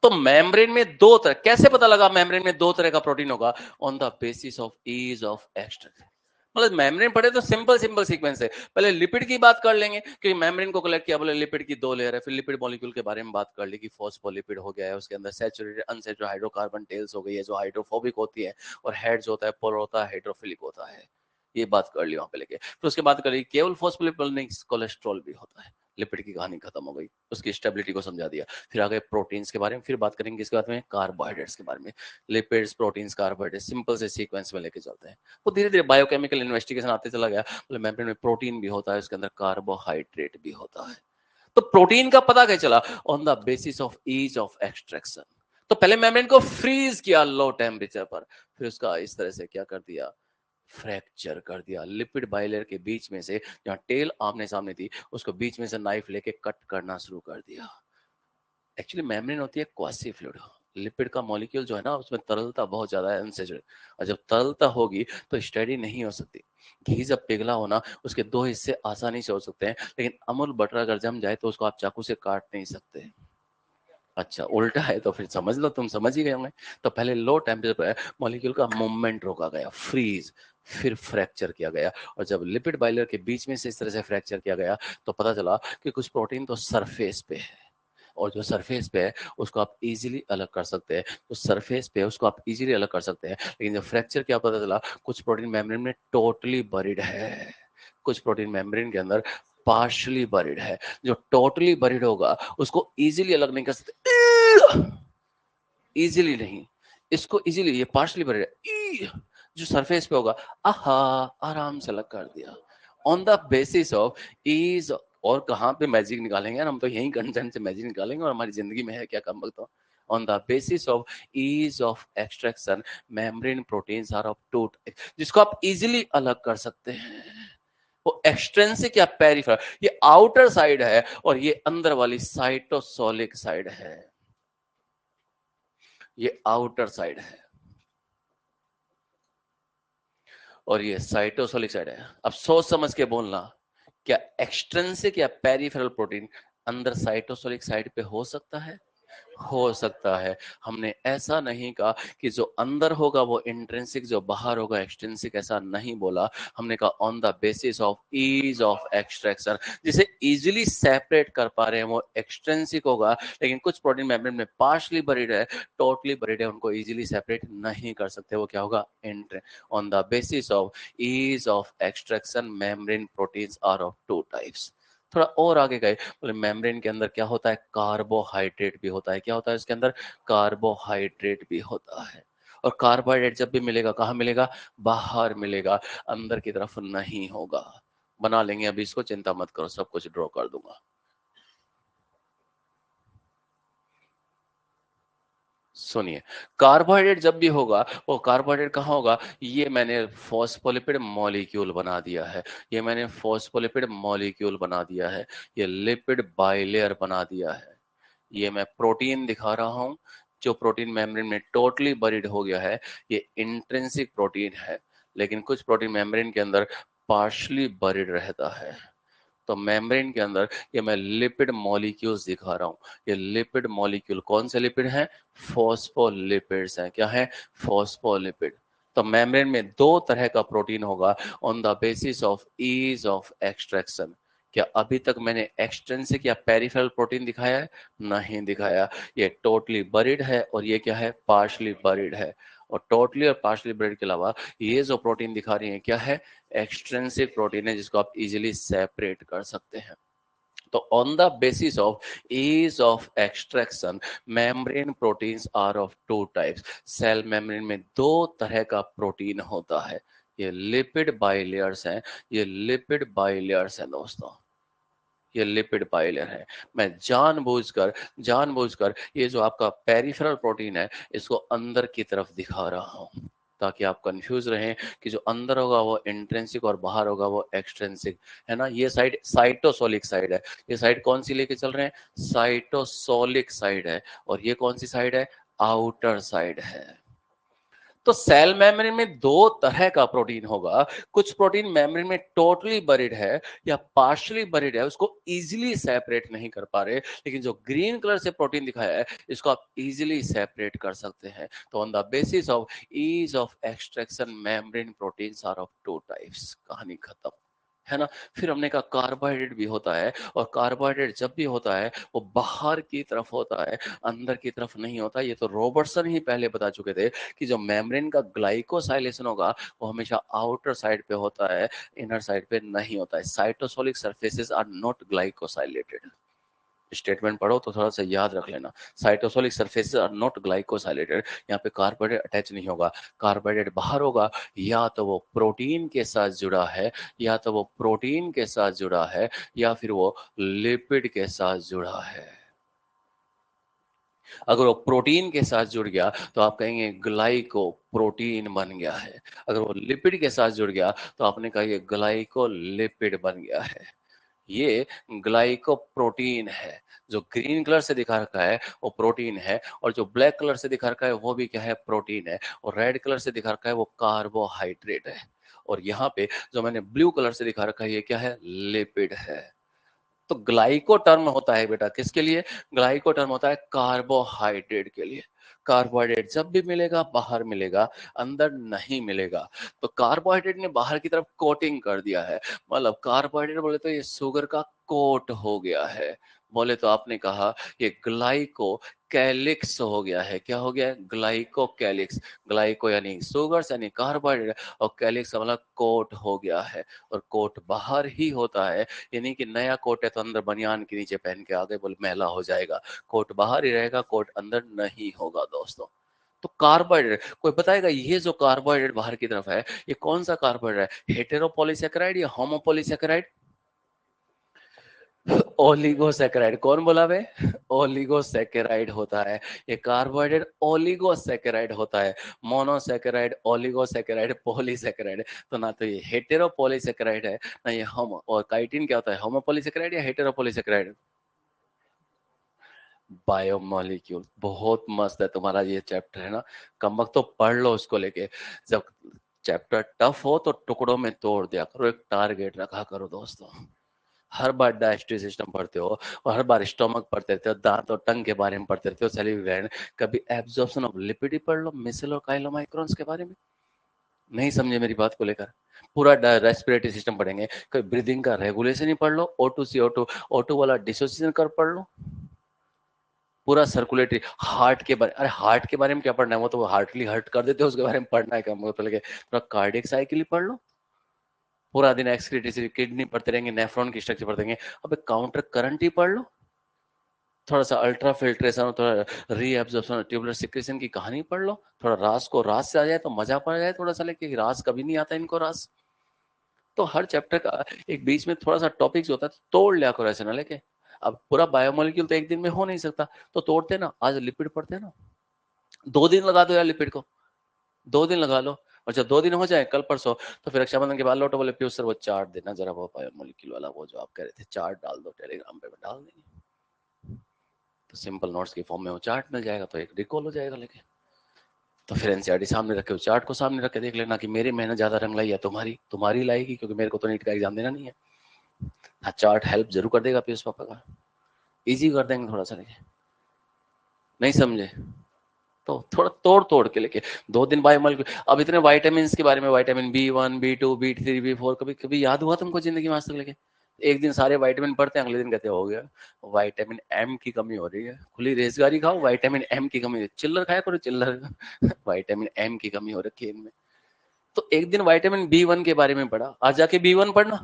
तो मेम्ब्रेन में दो तरह, कैसे पता लगा मेम्ब्रेन में दो तरह का प्रोटीन होगा, on the basis of ease of extraction. मतलब मेम्ब्रेन पढ़े तो सिंपल सिंपल सीक्वेंस है। पहले लिपिड की बात कर लेंगे, कि मेम्ब्रेन को कलेक्ट किया, बोले लिपिड की दो लेयर है, फिर लिपिड मॉलिक्यूल के बारे में बात कर ली कि फॉस्फोलिपिड हो गया है, उसके अंदर सैचुरेटेड अनसैचुरेटेड हाइड्रोकार्बन टेल्स हो गई है जो हाइड्रोफोबिक होती है, और हेड जो होता है पोलर होता है, हाइड्रोफिलिक होता है। ये बात कर ली वहां पे लेके, फिर उसके बाद करी केवल फॉस्फोलिपिड नहीं, कोलेस्ट्रॉल भी होता है। लिपिड की कहानी खत्म हो गई, उसकी स्टेबिलिटी को समझा दिया। फिर आ गए प्रोटीन्स के बारे में, फिर बात करेंगे इसके बारे में कार्बोहाइड्रेट्स के बारे में। लिपिड्स, प्रोटीन्स, कार्बोहाइड्रेट्स, सिंपल से सीक्वेंस में लेके चलते हैं। वो धीरे धीरे बायोकेमिकल इन्वेस्टिगेशन आते चला गया, मतलब मेम्ब्रेन में प्रोटीन भी होता है, उसके अंदर कार्बोहाइड्रेट भी होता है। तो प्रोटीन का पता कैसे चला, on the basis of ease of extraction. तो पहले मेम्ब्रेन को फ्रीज किया लो टेम्परेचर पर, फिर उसका इस तरह से क्या कर दिया, फ्रैक्चर कर दिया। लिपिड बाइलेयर के बीच में से, जहां टेल आमने सामने थी, उसको बीच में से नाइफ लेके कट करना शुरू कर दिया। एक्चुअली मेम्ब्रेन होती है क्वासी फ्लूइड। लिपिड का मॉलिक्यूल जो है ना, उसमें तरलता बहुत ज्यादा है, अनसैचुरेटेड, और जब तरलता होगी तो स्टडी नहीं हो सकती। घी जब पिघला होना, उसके दो हिस्से आसानी से हो सकते हैं, लेकिन अमूल बटर अगर जम जाए तो उसको आप चाकू से काट नहीं सकते। अच्छा उल्टा है तो फिर समझ लो, तुम समझ ही गए होंगे। तो पहले लो टेम्परेचर पर मॉलिक्यूल का मूवमेंट रोका गया, फ्रीज, फिर फ्रैक्चर किया गया। और जब लिपिड बाइलर के बीच में से इस तरह से फ्रैक्चर किया गया, तो पता चला कि कुछ प्रोटीन तो सरफेस पे है, और जो सरफेस पे है उसको आप इजीली अलग कर सकते हैं। तो सरफेस पे है उसको आप इजीली अलग कर सकते हैं, लेकिन जब फ्रैक्चर किया पता चला कुछ प्रोटीन मेम्ब्रेन में टोटली बरीड है, कुछ प्रोटीन मेम्ब्रेन के अंदर पार्शली बरीड है। जो टोटली बरीड होगा उसको इजीली अलग नहीं कर सकते, इजीली नहीं, इसको इजीली, ये पार्शली बरीड है, जो सरफेस पे होगा, आहा, आराम से अलग कर दिया। On the basis of ease, और कहां पे मैजिक निकालेंगे यार, हम तो यही कंटेंट से मैजिक निकालेंगे, और हमारी जिंदगी में है क्या कम वक्त। On the basis of ease of extraction, membrane proteins are of two, जिसको आप इजीली अलग कर सकते हैं। वो एक्सट्रेंसिक या पेरिफेरल, ये आउटर साइड है, और ये अंदर वाली साइटोसोलिक साइड है, ये आउटर साइड है, और ये साइटोसोलिक साइड है। अब सोच समझ के बोलना, क्या एक्सट्रिंसिक या पेरिफेरल प्रोटीन अंदर साइटोसोलिक साइड पे हो सकता है? हो सकता है। हमने ऐसा नहीं कहा कि जो अंदर होगा वो इंट्रिंसिक, जो बाहर होगा एक्सट्रिंसिक, ऐसा नहीं बोला। हमने कहा on the basis of ease of extraction, जिसे इजीली सेपरेट कर पा रहे हैं वो एक्सट्रिंसिक होगा। लेकिन कुछ प्रोटीन मेम्ब्रेन में पार्शली बरीड है, टोटली बरीड है, उनको इजीली सेपरेट नहीं कर सकते, वो क्या होगा, इंट्र। On the basis of ease of extraction membrane proteins are of two types. थोड़ा और आगे गए, बोले मेम्ब्रेन के अंदर क्या होता है, कार्बोहाइड्रेट भी होता है। क्या होता है इसके अंदर, कार्बोहाइड्रेट भी होता है। और कार्बोहाइड्रेट जब भी मिलेगा कहाँ मिलेगा, बाहर मिलेगा, अंदर की तरफ नहीं होगा। बना लेंगे अभी इसको, चिंता मत करो, सब कुछ ड्रॉ कर दूंगा। सुनिए, कार्बोहाइड्रेट जब भी होगा, वो कार्बोहाइड्रेट कहाँ होगा, ये मैंने फॉस्फोलिपिड मॉलिक्यूल बना दिया है, ये मैंने फॉस्फोलिपिड मॉलिक्यूल बना दिया है, ये लिपिड बाइलेयर बना दिया है। ये मैं प्रोटीन दिखा रहा हूं, जो प्रोटीन मेम्ब्रेन में टोटली बरीड हो गया है, ये इंट्रिंसिक प्रोटीन है। लेकिन कुछ प्रोटीन मेम्ब्रेन के अंदर पार्शली बरीड रहता है। तो मेम्ब्रेन के अंदर ये मैं लिपिड मॉलिक्यूल्स दिखा रहा हूँ। ये लिपिड मॉलिक्यूल कौन से लिपिड हैं, फॉस्फोलिपिड्स हैं। क्या है, फॉस्फोलिपिड। तो मेम्ब्रेन में दो तरह का प्रोटीन होगा on the basis of ease of extraction. क्या अभी तक मैंने एक्सट्रिंसिक या पेरिफेरल प्रोटीन दिखाया है, नहीं दिखाया। ये टोटली बरीड है और ये क्या है, पार्शली बरीड है। और टोटली और पार्शली बरीड के अलावा ये जो प्रोटीन दिखा रही है क्या है, एक्सट्रिंसिक प्रोटीन है, जिसको आप इजीली सेपरेट कर सकते हैं। तो on the basis of ease of extraction membrane proteins are of two types। Cell membrane में दो तरह का प्रोटीन होता है। ये लिपिड बाइलेयर्स हैं, ये लिपिड बाइलेयर्स हैं दोस्तों, ये लिपिड बाइलेयर है। मैं जानबूझकर ये जो आपका पेरिफेरल प्रोटीन है, इसको अंदर की तरफ दिखा रहा हूं, ताकि आप कंफ्यूज रहें कि जो अंदर होगा वो इंट्रिंसिक और बाहर होगा वो एक्सट्रिंसिक, है ना। ये साइड साइटोसोलिक साइड है, ये साइड कौन सी लेके चल रहे हैं, साइटोसोलिक साइड है। और ये कौन सी साइड है, आउटर साइड है। तो सेल मेम्ब्रेन में दो तरह का प्रोटीन होगा। कुछ प्रोटीन मेम्ब्रेन में टोटली बरीड है या पार्शली बरीड है, उसको इजीली सेपरेट नहीं कर पा रहे। लेकिन जो ग्रीन कलर से प्रोटीन दिखाया है, इसको आप इजीली सेपरेट कर सकते हैं। तो on the basis of ease of extraction membrane proteins are of two types, कहानी खत्म, है ना। फिर हमने कहा कार्बोहाइड्रेट भी होता है, और कार्बोहाइड्रेट जब भी होता है वो बाहर की तरफ होता है, अंदर की तरफ नहीं होता। ये तो रॉबर्टसन ही पहले बता चुके थे कि जो मेम्ब्रेन का ग्लाइकोसाइलेशन होगा वो हमेशा आउटर साइड पे होता है, इनर साइड पे नहीं होता है। Cytosolic surfaces are not glycosylated. Statement पढ़ो तो थोड़ा सा याद रख लेना, cytosolic surfaces are not glycosylated. यहाँ पे कार्बोहाइड्रेट अटैच नहीं होगा, कार्बोहाइड्रेट बाहर होगा, या तो वो प्रोटीन के साथ जुड़ा है, या तो वो प्रोटीन के साथ जुड़ा है, या फिर वो लिपिड के साथ जुड़ा है। अगर वो प्रोटीन के साथ जुड़ गया तो आप कहेंगे ग्लाइको प्रोटीन बन गया है। अगर वो लिपिड के साथ जुड़ गया तो आपने कहा ये ग्लाइको लिपिड बन गया है। ये ग्लाइकोप्रोटीन है। जो ग्रीन कलर से दिखा रखा है वो प्रोटीन है, और जो ब्लैक कलर से दिखा रखा है वो भी क्या है, प्रोटीन है। और रेड कलर से दिखा रखा है वो कार्बोहाइड्रेट है। और यहाँ पे जो मैंने ब्लू कलर से दिखा रखा है ये क्या है, लिपिड है। तो ग्लाइको टर्म होता है बेटा किसके लिए, ग्लाइको टर्म होता है कार्बोहाइड्रेट के लिए। कार्बोहाइड्रेट जब भी मिलेगा बाहर मिलेगा, अंदर नहीं मिलेगा। तो कार्बोहाइड्रेट ने बाहर की तरफ कोटिंग कर दिया है, मतलब कार्बोहाइड्रेट बोले तो ये शुगर का कोट हो गया है। बोले तो आपने कहा ये ग्लाइको कैलिक्स हो गया है। क्या हो गया है, ग्लाइको कैलिक्स। ग्लाइको यानी शुगर यानी कार्बोहाइड्रेट, और कैलिक्स का मतलब कोट हो गया है। और कोट बाहर ही होता है, यानी कि नया कोट है तो अंदर बनियान के नीचे पहन के आगे बोल मैला हो जाएगा। कोट बाहर ही रहेगा, कोट अंदर नहीं होगा दोस्तों। तो कार्बोहाइड्रेट कोई बताएगा, ये जो कार्बोहाइड्रेट बाहर की तरफ है ये कौन सा कार्बोहाइड्रेट है, हेटेरोपॉलीसेकेराइड या होमोपॉलीसेकेराइड, ओलिगोसेकेराइड। कौन बोला बे, ओलिगोसेकेराइड होता है। ये कार्बोहाइड्रेट ओलिगोसेकेराइड होता है। Monosaccharide, oligosaccharide, polysaccharide. तो ना तो ये हेटेरोपॉलीसेकेराइड है, ना ये होमो। और काइटिन क्या होता है, होमोपॉलीसेकेराइड या हेटेरोपॉलीसेकेराइड, बायोमोलिक्यूल। बहुत मस्त है तुम्हारा ये चैप्टर, है ना। कमबख्त तो पढ़ लो उसको लेके। जब चैप्टर टफ हो तो टुकड़ों में तोड़ दिया करो, एक टारगेट रखा करो दोस्तों। हर बार डाइजेस्टिव सिस्टम पढ़ते हो और हर बार स्टोमक पढ़ते रहते हो, दांत और टंग के बारे में पढ़ते रहते हो, सैलिवरी ग्लैंड, कभी एब्जॉर्प्शन ऑफ लिपिड ही पढ़ लो, मिसल और काइलोमाइक्रोन्स के बारे में। नहीं समझे मेरी बात को लेकर? पूरा रेस्पिरेटरी सिस्टम पढ़ेंगे, कभी ब्रीदिंग का रेगुलेशन ही पढ़ लो, O2 CO2 O2 वाला डिसोसिएशन कर पढ़ लो, पूरा सर्कुलेटरी, हार्ट के बारे, अरे हार्ट के बारे में क्या पढ़ना है, वो तो हार्टली हर्ट कर देते हो, उसके बारे में पढ़ना है क्या? पहले थोड़ा कार्डियक साइकिल ही पढ़ लो, पूरा दिन एक्सक्रीटरी किडनी पढ़ते रहेंगे, नेफ्रॉन की स्ट्रक्चर पढ़ते रहेंगे, अब काउंटर करंट ही पढ़ लो, थोड़ा सा अल्ट्रा फिल्ट्रेशन, थोड़ा रीएब्जॉर्प्शन, ट्यूबुलर सिक्रेशन की कहानी पढ़ लो, थोड़ा रास को रास से आ जाए तो मजा पड़ जाए थोड़ा सा, लेके रास कभी नहीं आता इनको रास। तो हर चैप्टर का एक बीच में थोड़ा सा टॉपिक होता है, तो तोड़ लिया करो ऐसे ना लेके। अब पूरा बायोमोलिक्यूल तो एक दिन में हो नहीं सकता, तो तोड़ते ना, आज लिपिड पढ़ते हैं ना, 2 दिन लगा दो यार लिपिड को, 2 दिन लगा लो, और जब 2 दिन हो जाए कल परसों, तो फिर रक्षाबंधन के बाद लौटो, बोले पीयूष सर वो चार्ट देना जरा, वो बायोमोलिक्यूल वाला वो जो आप कह रहे थे चार्ट डाल दो टेलीग्राम पे, डाल देंगे, तो सिंपल नोट्स की फॉर्म में वो चार्ट मिल जाएगा, तो एक रिकॉल हो जाएगा लेके। तो फिर एनसीईआरटी सामने रखे, चार्ट को सामने रख के देख लेना कि मेरी मेहनत ज्यादा रंग लाई है तुम्हारी लाएगी, क्योंकि मेरे को तो नीट का एग्जाम देना नहीं है। हाँ चार्ट हेल्प जरूर कर देगा पीयूष पापा का, इजी कर देंगे थोड़ा सा लेके। नहीं समझे? तो थोड़ा तोड़ तोड़ के लेके 2 दिन बायोमोलिक्यूल। अब इतने वाइटामिन के बारे में, vitamin B1 B2 B3 B4, कभी कभी याद हुआ तुमको जिंदगी में आज तक लेके? एक दिन सारे वाइटामिन पढ़ते हैं, अगले दिन कहते हो गया वाइटामिन M की कमी हो रही है, खुली रेजगारी खाओ, वाइटामिन M की कमी, चिल्लर खाया करो चिल्लर वाइटामिन M की कमी हो रखी है इनमें। तो एक दिन वाइटामिन B1 के बारे में पढ़ा, आज जाके B1 पढ़ना,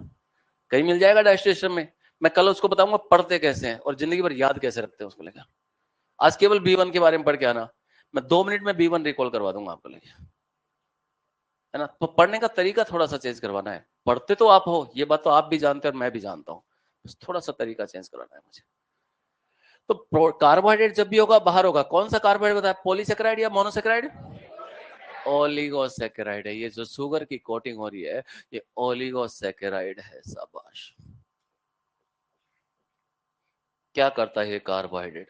कहीं मिल जाएगा डाइजेस्टिव में। मैं कल उसको बताऊंगा पढ़ते कैसे हैं और जिंदगी भर याद कैसे रखते हैं उसको लेकर। आज केवल B1 के बारे में पढ़ के आना, मैं 2 मिनट में B1 रिकॉल करवा दूंगा आपको लेके, है ना? तो पढ़ने का तरीका थोड़ा सा चेंज करवाना है, पढ़ते तो आप हो, ये बात तो आप भी जानते हैं और मैं भी जानता हूँ, थोड़ा सा तरीका चेंज कराना है मुझे। तो कार्बोहाइड्रेट जब भी होगा बाहर होगा, कौन सा कार्बोहाइड्रेट होता है, पॉलीसेकेराइड या मोनोसेकेराइड? ओलिगोसेकेराइड है, ये जो शुगर की कोटिंग हो रही है ये ओलिगोसेकेराइड है, शाबाश। क्या करता है ये कार्बोहाइड्रेट?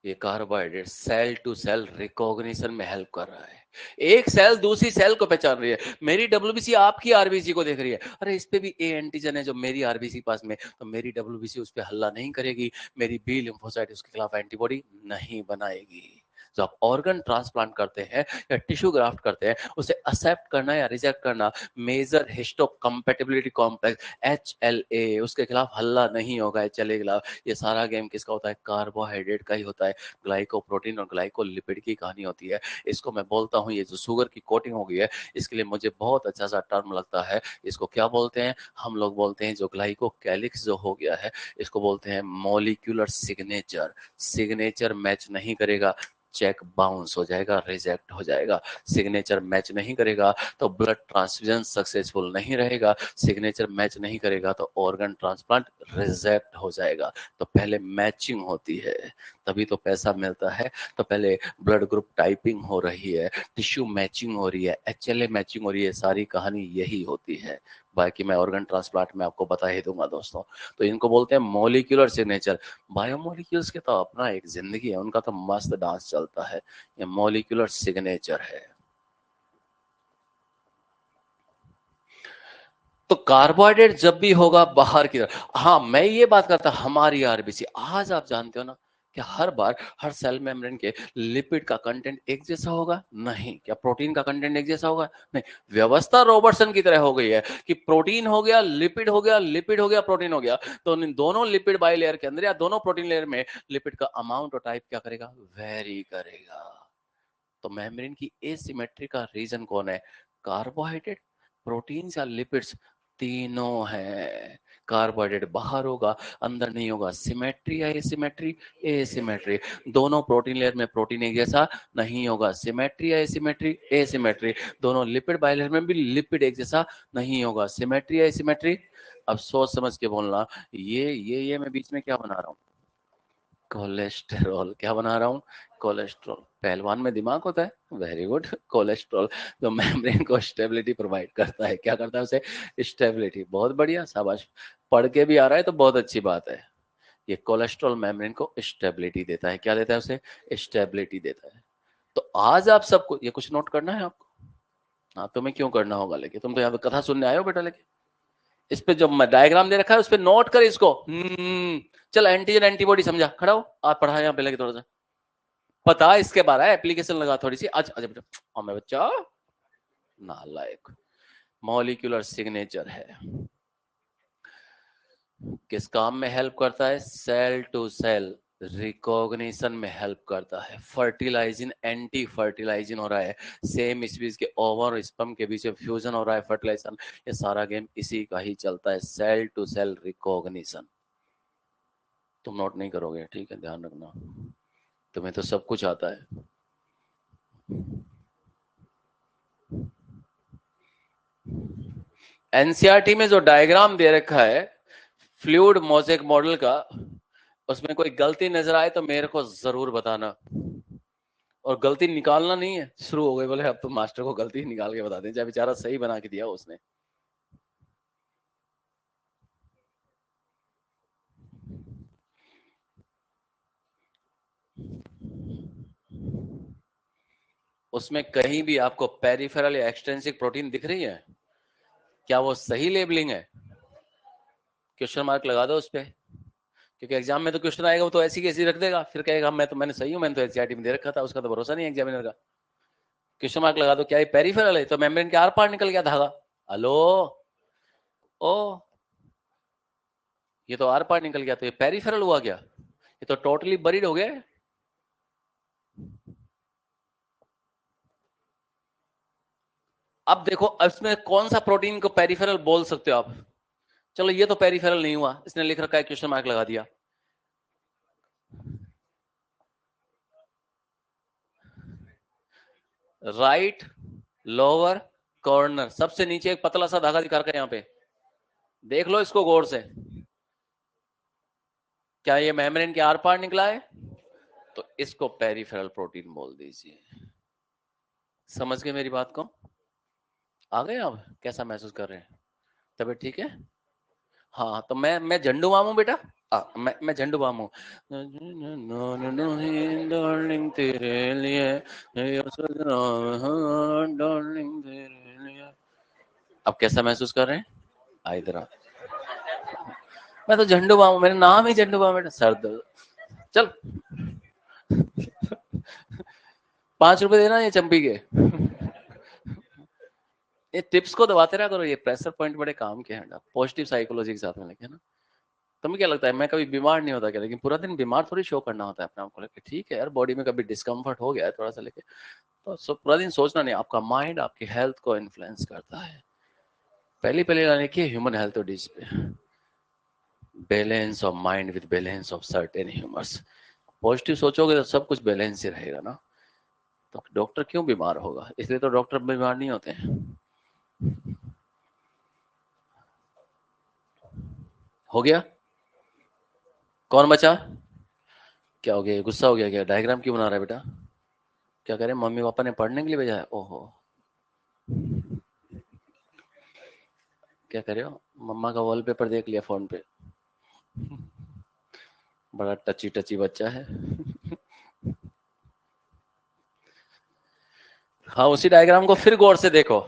ये carbohydrate cell to cell recognition में हेल्प कर रहा है, एक सेल दूसरी सेल को पहचान रही है, मेरी डब्ल्यूबीसी आपकी आरबीसी को देख रही है, अरे इस पे भी ए एंटीजन है जो मेरी आरबीसी पास में, तो मेरी डब्ल्यूबीसी उस पर हल्ला नहीं करेगी, मेरी बी लिम्फोसाइट उसके खिलाफ एंटीबॉडी नहीं बनाएगी। जो आप ऑर्गन ट्रांसप्लांट करते हैं या टिश्यू ग्राफ्ट करते हैं, उसे एक्सेप्ट करना या रिजेक्ट करना, major histocompatibility complex HLA, उसके खिलाफ हल्ला नहीं होगा HLA के खिलाफ। ये सारा गेम किसका होता है? कार्बोहाइड्रेट का ही होता है, ग्लाइकोप्रोटीन और ग्लाइकोलिपिड की कहानी होती है। इसको मैं बोलता हूँ, ये जो शुगर की कोटिंग हो गई है, इसके लिए मुझे बहुत अच्छा सा टर्म लगता है, इसको क्या बोलते हैं? हम लोग बोलते हैं जो ग्लाइको कैलिक्स जो हो गया है, इसको बोलते हैं मॉलिक्यूलर सिग्नेचर। सिग्नेचर मैच नहीं करेगा, चेक बाउंस हो जाएगा, रिजेक्ट हो जाएगा। सिग्नेचर मैच नहीं करेगा तो ब्लड ट्रांसफ्यूजन सक्सेसफुल नहीं रहेगा, सिग्नेचर मैच नहीं करेगा तो ऑर्गन ट्रांसप्लांट रिजेक्ट हो जाएगा। तो पहले मैचिंग होती है, तभी तो पैसा मिलता है। तो पहले ब्लड ग्रुप टाइपिंग हो रही है, टिश्यू मैचिंग हो रही है, HLA मैचिंग हो रही है, सारी कहानी यही होती है। बाकी मैं ऑर्गन ट्रांसप्लांट में आपको बता ही दूंगा दोस्तों। तो इनको बोलते हैं मॉलिक्यूलर सिग्नेचर। बायोमोलिक्यूल्स के तो अपना एक जिंदगी है, उनका तो मस्त डांस चलता है, ये मॉलिक्यूलर सिग्नेचर है। तो कार्बोहाइड्रेट जब भी होगा बाहर की तरफ, हाँ मैं ये बात करता हमारी आरबीसी, आज आप जानते हो ना कि हर बार हर सेल मेम्ब्रेन के लिपिड का कंटेंट एक जैसा होगा? नहीं। क्या प्रोटीन का कंटेंट एक जैसा होगा? नहीं। व्यवस्था रॉबर्टसन की तरह हो गई है कि प्रोटीन हो गया लिपिड हो गया, लिपिड हो गया प्रोटीन हो गया, तो इन दोनों लिपिड बाई लेयर के अंदर या दोनों प्रोटीन लेयर में लिपिड का अमाउंट और टाइप क्या करेगा? वेरी करेगा। तो मेम्ब्रेन की एसिमेट्री का रीजन कौन है? कार्बोहाइड्रेट, प्रोटीन या लिपिड्स? तीनों है। कार्बोहाइड्रेट बाहर होगा, अंदर नहीं होगा, सिमेट्री या एसिमेट्री? एसिमेट्री। दोनों प्रोटीन लेयर में प्रोटीन एक जैसा नहीं होगा, सिमेट्री या एसिमेट्री? एसिमेट्री। दोनों लिपिड बाइलेयर में भी लिपिड एक जैसा नहीं होगा, सिमेट्री या एसिमेट्री? अब सोच समझ के बोलना, ये मैं बीच में क्या बना रहा हूँ? कोलेस्टेरॉल। क्या बना रहा हूँ? कोलेस्ट्रॉल। पहलवान में दिमाग होता है, वेरी गुड। कोलेस्ट्रॉल जो मेम्ब्रेन को स्टेबिलिटी प्रोवाइड करता है, क्या करता है उसे? स्टेबिलिटी। बहुत बढ़िया, शाबाश, पढ़ के भी आ रहा है तो बहुत अच्छी बात है। ये कोलेस्ट्रॉल मेम्ब्रेन को स्टेबिलिटी देता है, क्या देता है उसे? स्टेबिलिटी देता है। तो आज आप सबको ये कुछ नोट करना है आपको। हाँ तुम्हें क्यों करना होगा, लेके तुम तो यहाँ पे कथा सुनने आए हो बेटा लेके, इस पे जो डायग्राम दे रखा है उस पे नोट कर इसको। चल एंटीजन एंटीबॉडी समझा, खड़ा हो, आप पढ़ा यहाँ पे लगे थोड़ा सा पता इसके बारे में, एप्लीकेशन लगा थोड़ी सी। आज आज बेटा मैं बच्चा नालायक। मॉलिक्यूलर सिग्नेचर है, किस काम में हेल्प करता है? सेल टू सेल रिकॉग्निशन में हेल्प करता है। फर्टिलाइजिंग एंटी फर्टिलाइजिंग हो रहा है, सेम स्पीशीज के ओवर और स्पर्म के बीच में फ्यूजन हो रहा है, फर्टिलाइजेशन। ये सारा गेम इसी का ही चलता है, सेल टू सेल रिकॉग्निशन। तुम नोट नहीं करोगे, ठीक है, ध्यान रखना, तुम्हें तो सब कुछ आता है। एनसीईआरटी में जो डायग्राम दे रखा है फ्लूइड मोज़ेक मॉडल का, उसमें कोई गलती नजर आए तो मेरे को जरूर बताना, और गलती निकालना नहीं है। शुरू हो गए बोले अब तो मास्टर को गलती निकाल के बता दें, जब बेचारा सही बना के दिया उसने। उसमें कहीं भी आपको पेरिफेरल या एक्सट्रिंसिक प्रोटीन दिख रही है? क्या वो सही लेबलिंग है? क्वेश्चन मार्क लगा दो उस पर, क्योंकि एग्जाम में तो क्वेश्चन आएगा वो तो ऐसी कैसी रख देगा, फिर कहेगा मैंने सही हूं, मैंने तो एनसीईआरटी में दे रखा था, उसका तो भरोसा नहीं है एग्जामिनर का। क्वेश्चन मार्क लगा दो, क्या ये पेरिफेरल है? तो मेम्ब्रेन के आर पार निकल गया धागा। हेलो, ओ ये तो आर पार निकल गया, तो ये पेरिफेरल हुआ क्या? ये तो टोटली बरीड हो गया। अब देखो इसमें कौन सा प्रोटीन को पेरिफेरल बोल सकते हो आप? चलो ये तो पेरिफेरल नहीं हुआ, इसने लिख रखा है, क्वेश्चन मार्क लगा दिया। राइट लोअर कॉर्नर, सबसे नीचे एक पतला सा धागा दिखा रखा है यहाँ पे, देख लो इसको गौर से। क्या ये मेम्ब्रेन के आर पार निकला है? तो इसको पेरिफेरल प्रोटीन बोल दीजिए। समझ गए मेरी बात को? आ गए आप? कैसा महसूस कर रहे हैं? तबीयत ठीक है? हाँ तो मैं झंडू मामू बेटा, मैं झंडू मामू। डार्लिंग तेरे लिए, डार्लिंग तेरे लिए। अब कैसा महसूस कर रहे हैं? आ इधर आ। मैं तो झंडू मामू, मेरा नाम ही झंडू मामू बेटा। सर दर्द, चल 5 रुपए देना ये चंपी के। ये टिप्स को दबाते रहा करो, ये प्रेशर पॉइंट बड़े काम के हैं, पॉजिटिव साइकोलॉजी के साथ में लेके ना। तुम्हें क्या लगता है मैं कभी बीमार नहीं होता क्या? लेकिन पूरा दिन बीमार थोड़ी शो करना होता है अपने आप को लेके। ठीक है यार, बॉडी में कभी डिस्कम्फर्ट हो गया है थोड़ा सा लेके, तो पूरा दिन सोचना नहीं। आपका माइंड आपकी हेल्थ को इन्फ्लुएंस करता है। पहली पहले लाने की ह्यूमन हेल्थ डिज पे, balance of mind with balance of certain humours. Positive सोचोगे तो सब कुछ बैलेंस ही रहेगा ना। तो डॉक्टर क्यों बीमार होगा? इसलिए तो डॉक्टर बीमार नहीं होते हैं। हो गया? कौन बचा? क्या हो गया? गुस्सा हो गया क्या? डायग्राम क्यों बना रहा है बेटा? क्या करें, मम्मी पापा ने पढ़ने के लिए भेजा है? ओहो, क्या करे हो? मम्मा का वॉलपेपर देख लिया फोन पे। बड़ा टची टची बच्चा है। हाँ उसी डायग्राम को फिर गौर से देखो,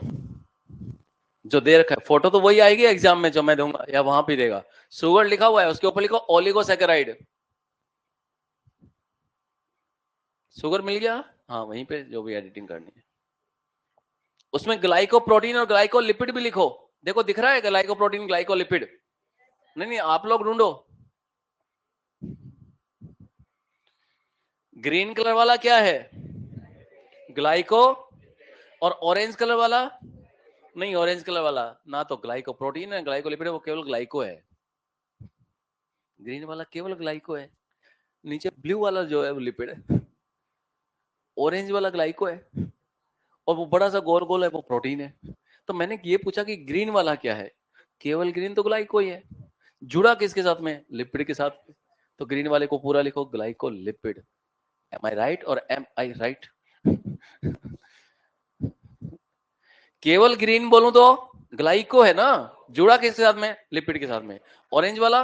जो दे रखा है। फोटो तो वही आएगी एग्जाम में जो मैं दूंगा, या वहां भी देगा। शुगर लिखा हुआ है, उसके ऊपर लिखो ओलिगोसैकेराइड। शुगर मिल गया? हाँ वहीं पे जो भी एडिटिंग करनी है। उसमें ग्लाइकोप्रोटीन और ग्लाइकोलिपिड भी लिखो। देखो दिख रहा है ग्लाइकोप्रोटीन ग्लाइकोलिपिड? नहीं नहीं, आप लोग ढूंढो। ग्रीन कलर वाला क्या है? ग्लाइको। और ऑरेंज कलर वाला? नहीं, ऑरेंज कलर वाला ना तो ग्लाइकोप्रोटीन है ग्लाइकोलिपिड है, वो केवल ग्लाइको है। ग्रीन वाला केवल ग्लाइको है। नीचे ब्लू वाला जो है वो लिपिड है, ऑरेंज वाला ग्लाइको है, और वो बड़ा सा गोल गोल है वो प्रोटीन है। तो मैंने ये पूछा कि ग्रीन वाला क्या है? केवल ग्रीन तो ग्लाइको ही है। जुड़ा किसके साथ में? लिपिड के साथ। तो ग्रीन वाले को पूरा लिखो ग्लाइको लिपिड। एम आई राइट और एम आई राइट? केवल ग्रीन बोलूं तो ग्लाइको है ना, जुड़ा किसके साथ में? लिपिड के साथ में। ऑरेंज वाला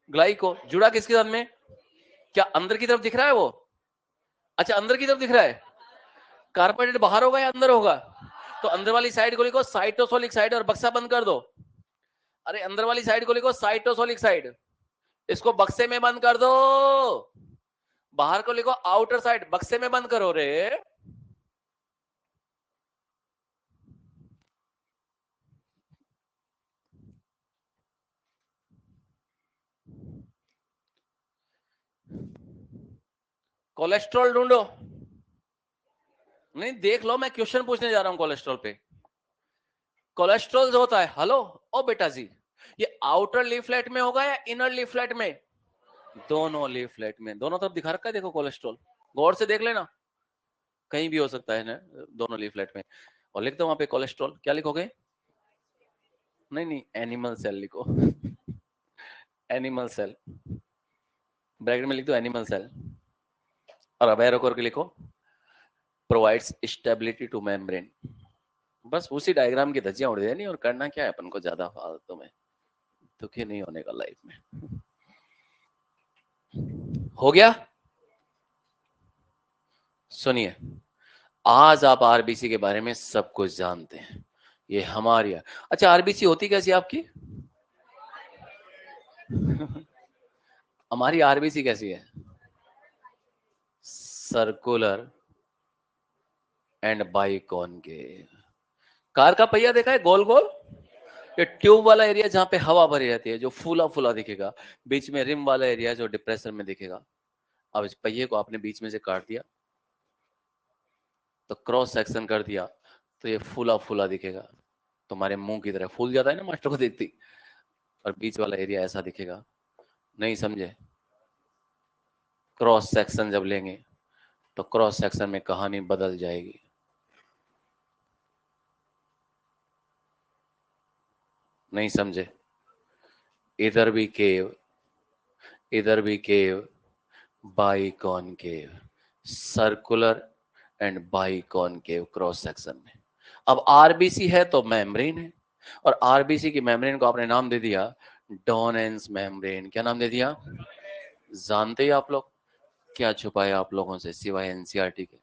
ग्लाइको, जुड़ा किसके साथ में? क्या अंदर की तरफ दिख रहा है वो? अच्छा अंदर की तरफ दिख रहा है। कार्बोहाइड्रेट बाहर होगा या अंदर होगा? तो अंदर वाली साइड को लिखो साइटोसोलिक साइड और बक्सा बंद कर दो। अरे अंदर वाली साइड को लिखो साइटोसोलिक साइड, इसको बक्से में बंद कर दो। बाहर को लिखो आउटर साइड, बक्से में बंद करो रे। कोलेस्ट्रॉल ढूंढो। नहीं देख लो, मैं क्वेश्चन पूछने जा रहा हूं कोलेस्ट्रॉल पे। कोलेस्ट्रॉल जो होता है, हेलो ओ बेटा जी, ये आउटर लीफलेट में होगा या इनर लीफलेट में? दोनों लीफलेट में, दोनों तरफ दिखा रखा है देखो कोलेस्ट्रॉल, गौर से देख लेना, कहीं भी हो सकता है ना, दोनों लीफलेट में। और लिख दो वहां पे कोलेस्ट्रॉल, क्या लिखोगे? नहीं नहीं, एनिमल सेल लिखो। एनिमल सेल, ब्रैकेट में लिख दो एनिमल सेल, और अब एरो करके लिखो प्रोवाइड्स स्टेबिलिटी टू मेम्ब्रेन। बस उसी डायग्राम की धज्जियां उड़ देनी, और करना क्या है अपन को, ज्यादा फालतू में दुखी नहीं होने का लाइफ में। हो गया? सुनिए, आज आप आरबीसी के बारे में सब कुछ जानते हैं, ये हमारी है। अच्छा, आरबीसी होती कैसी आपकी? हमारी आरबीसी कैसी है? Circular and biconcave. कार का पहिया देखा है, गोल गोल, ये ट्यूब वाला एरिया जहां पे हवा भरी रहती है, जो फूला फूला दिखेगा, बीच में रिम वाला एरिया जो डिप्रेशन में दिखेगा। अब इस पहिए को आपने बीच में से काट दिया, तो क्रॉस सेक्शन कर दिया, तो ये फूला फूला दिखेगा, तुम्हारे मुंह की तरह फूल जाता है ना मास्टर को देखती, और बीच वाला एरिया ऐसा दिखेगा। नहीं समझे? क्रॉस सेक्शन जब लेंगे तो क्रॉस सेक्शन में कहानी बदल जाएगी। नहीं समझे? इधर भी केव, इधर भी केव, biconcave, circular and biconcave cross section में। अब आरबीसी है तो मेम्ब्रेन है, और आरबीसी की मेम्ब्रेन को आपने नाम दे दिया डॉनेंस मेम्ब्रेन। क्या नाम दे दिया? जानते ही आप लोग, क्या छुपाया आप लोगों से सिवाय एनसीईआरटी के?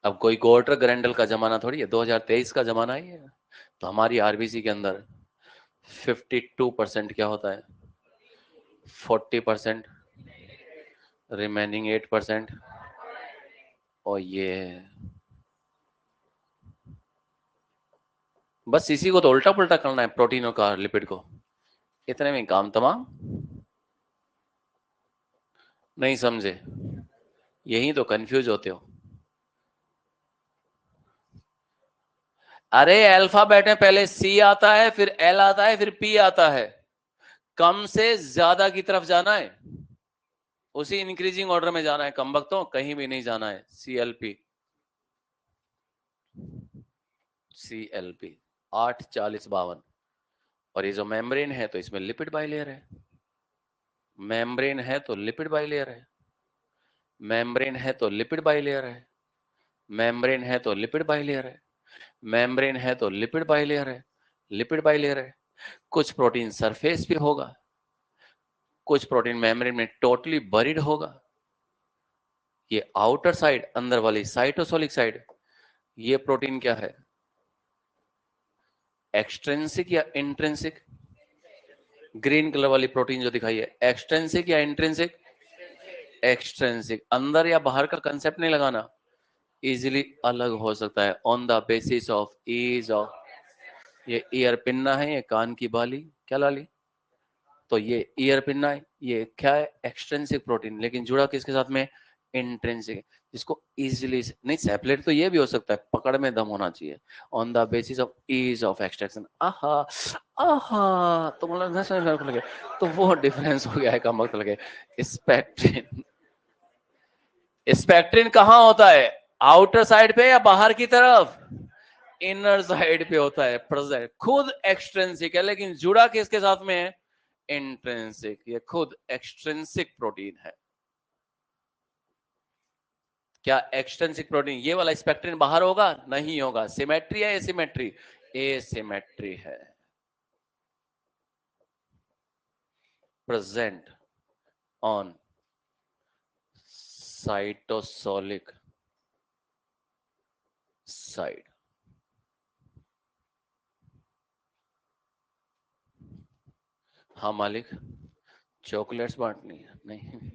अब कोई गोल्टर ग्रैंडल का जमाना थोड़ी है, 2023 का जमाना ही है। तो हमारी आरबीसी के अंदर 52% क्या होता है? 40%, रिमेनिंग 8%, और ये बस इसी को तो उल्टा पुल्टा करना है, प्रोटीनों का लिपिड को, इतने में काम तमाम। नहीं समझे? यही तो कंफ्यूज होते हो। अरे अल्फाबेट में पहले सी आता है, फिर एल आता है, फिर पी आता है, कम से ज्यादा की तरफ जाना है, उसी इंक्रीजिंग ऑर्डर में जाना है, कम वक्तों कहीं भी नहीं जाना है। CLP, CLP 8 40 52। और ये जो मेम्ब्रेन है तो इसमें लिपिड बाइलेयर है, मेम्ब्रेन है तो लिपिड बाइलेयर है, मेम्ब्रेन है तो लिपिड बाइलेयर है, मेम्ब्रेन है तो लिपिड बाइलेयर है, मेम्ब्रेन है तो लिपिड बाइलेयर है, लिपिड बाइलेयर है। कुछ प्रोटीन सरफेस पे होगा, कुछ प्रोटीन मेम्ब्रेन में टोटली बरीड होगा। ये आउटर साइड, अंदर वाली साइटोसोलिक साइड, ये प्रोटीन क्या है? एक्सट्रिंसिक या इंट्रिंसिक? ग्रीन कलर वाली प्रोटीन जो दिखाई है, एक्सट्रिंसिक या इंट्रिंसिक? एक्सट्रिंसिक। अंदर या बाहर का कंसेप्ट नहीं लगाना, इजीली अलग हो सकता है on the basis of ease of. ये ईयर पिन्ना है, ये कान की बाली, क्या लाली? तो ये ईयर पिन्ना है, ये क्या है? एक्सट्रिंसिक प्रोटीन, लेकिन जुड़ा किसके साथ में? इंट्रिंसिक। जिसको इजीली, नहीं सेपरेट तो ये भी हो सकता है, पकड़ में दम होना चाहिए, on the basis of ease of extraction. आहा, आहा, तो मतलब ना समझ में लगे, तो वो डिफरेंस हो गया है, कम वक्त लगे। स्पेक्ट्रिन, स्पेक्ट्रिन कहाँ होता है? आउटर साइड पे या बाहर की तरफ? इनर साइड पे होता है प्रेजेंट, खुद एक्सट्रिंसिक है, लेकिन जुड़ा किसके साथ में है? इंट्रिंसिक। ये खुद एक्सट्रिंसिक प्रोटीन है। क्या एक्सट्रिंसिक प्रोटीन ये वाला स्पेक्ट्रिन बाहर होगा? नहीं होगा। सिमेट्री है, एसिमेट्री? एसिमेट्री है। Present on cytosolic side. हाँ मालिक, चॉकलेट्स बांटनी है नहीं।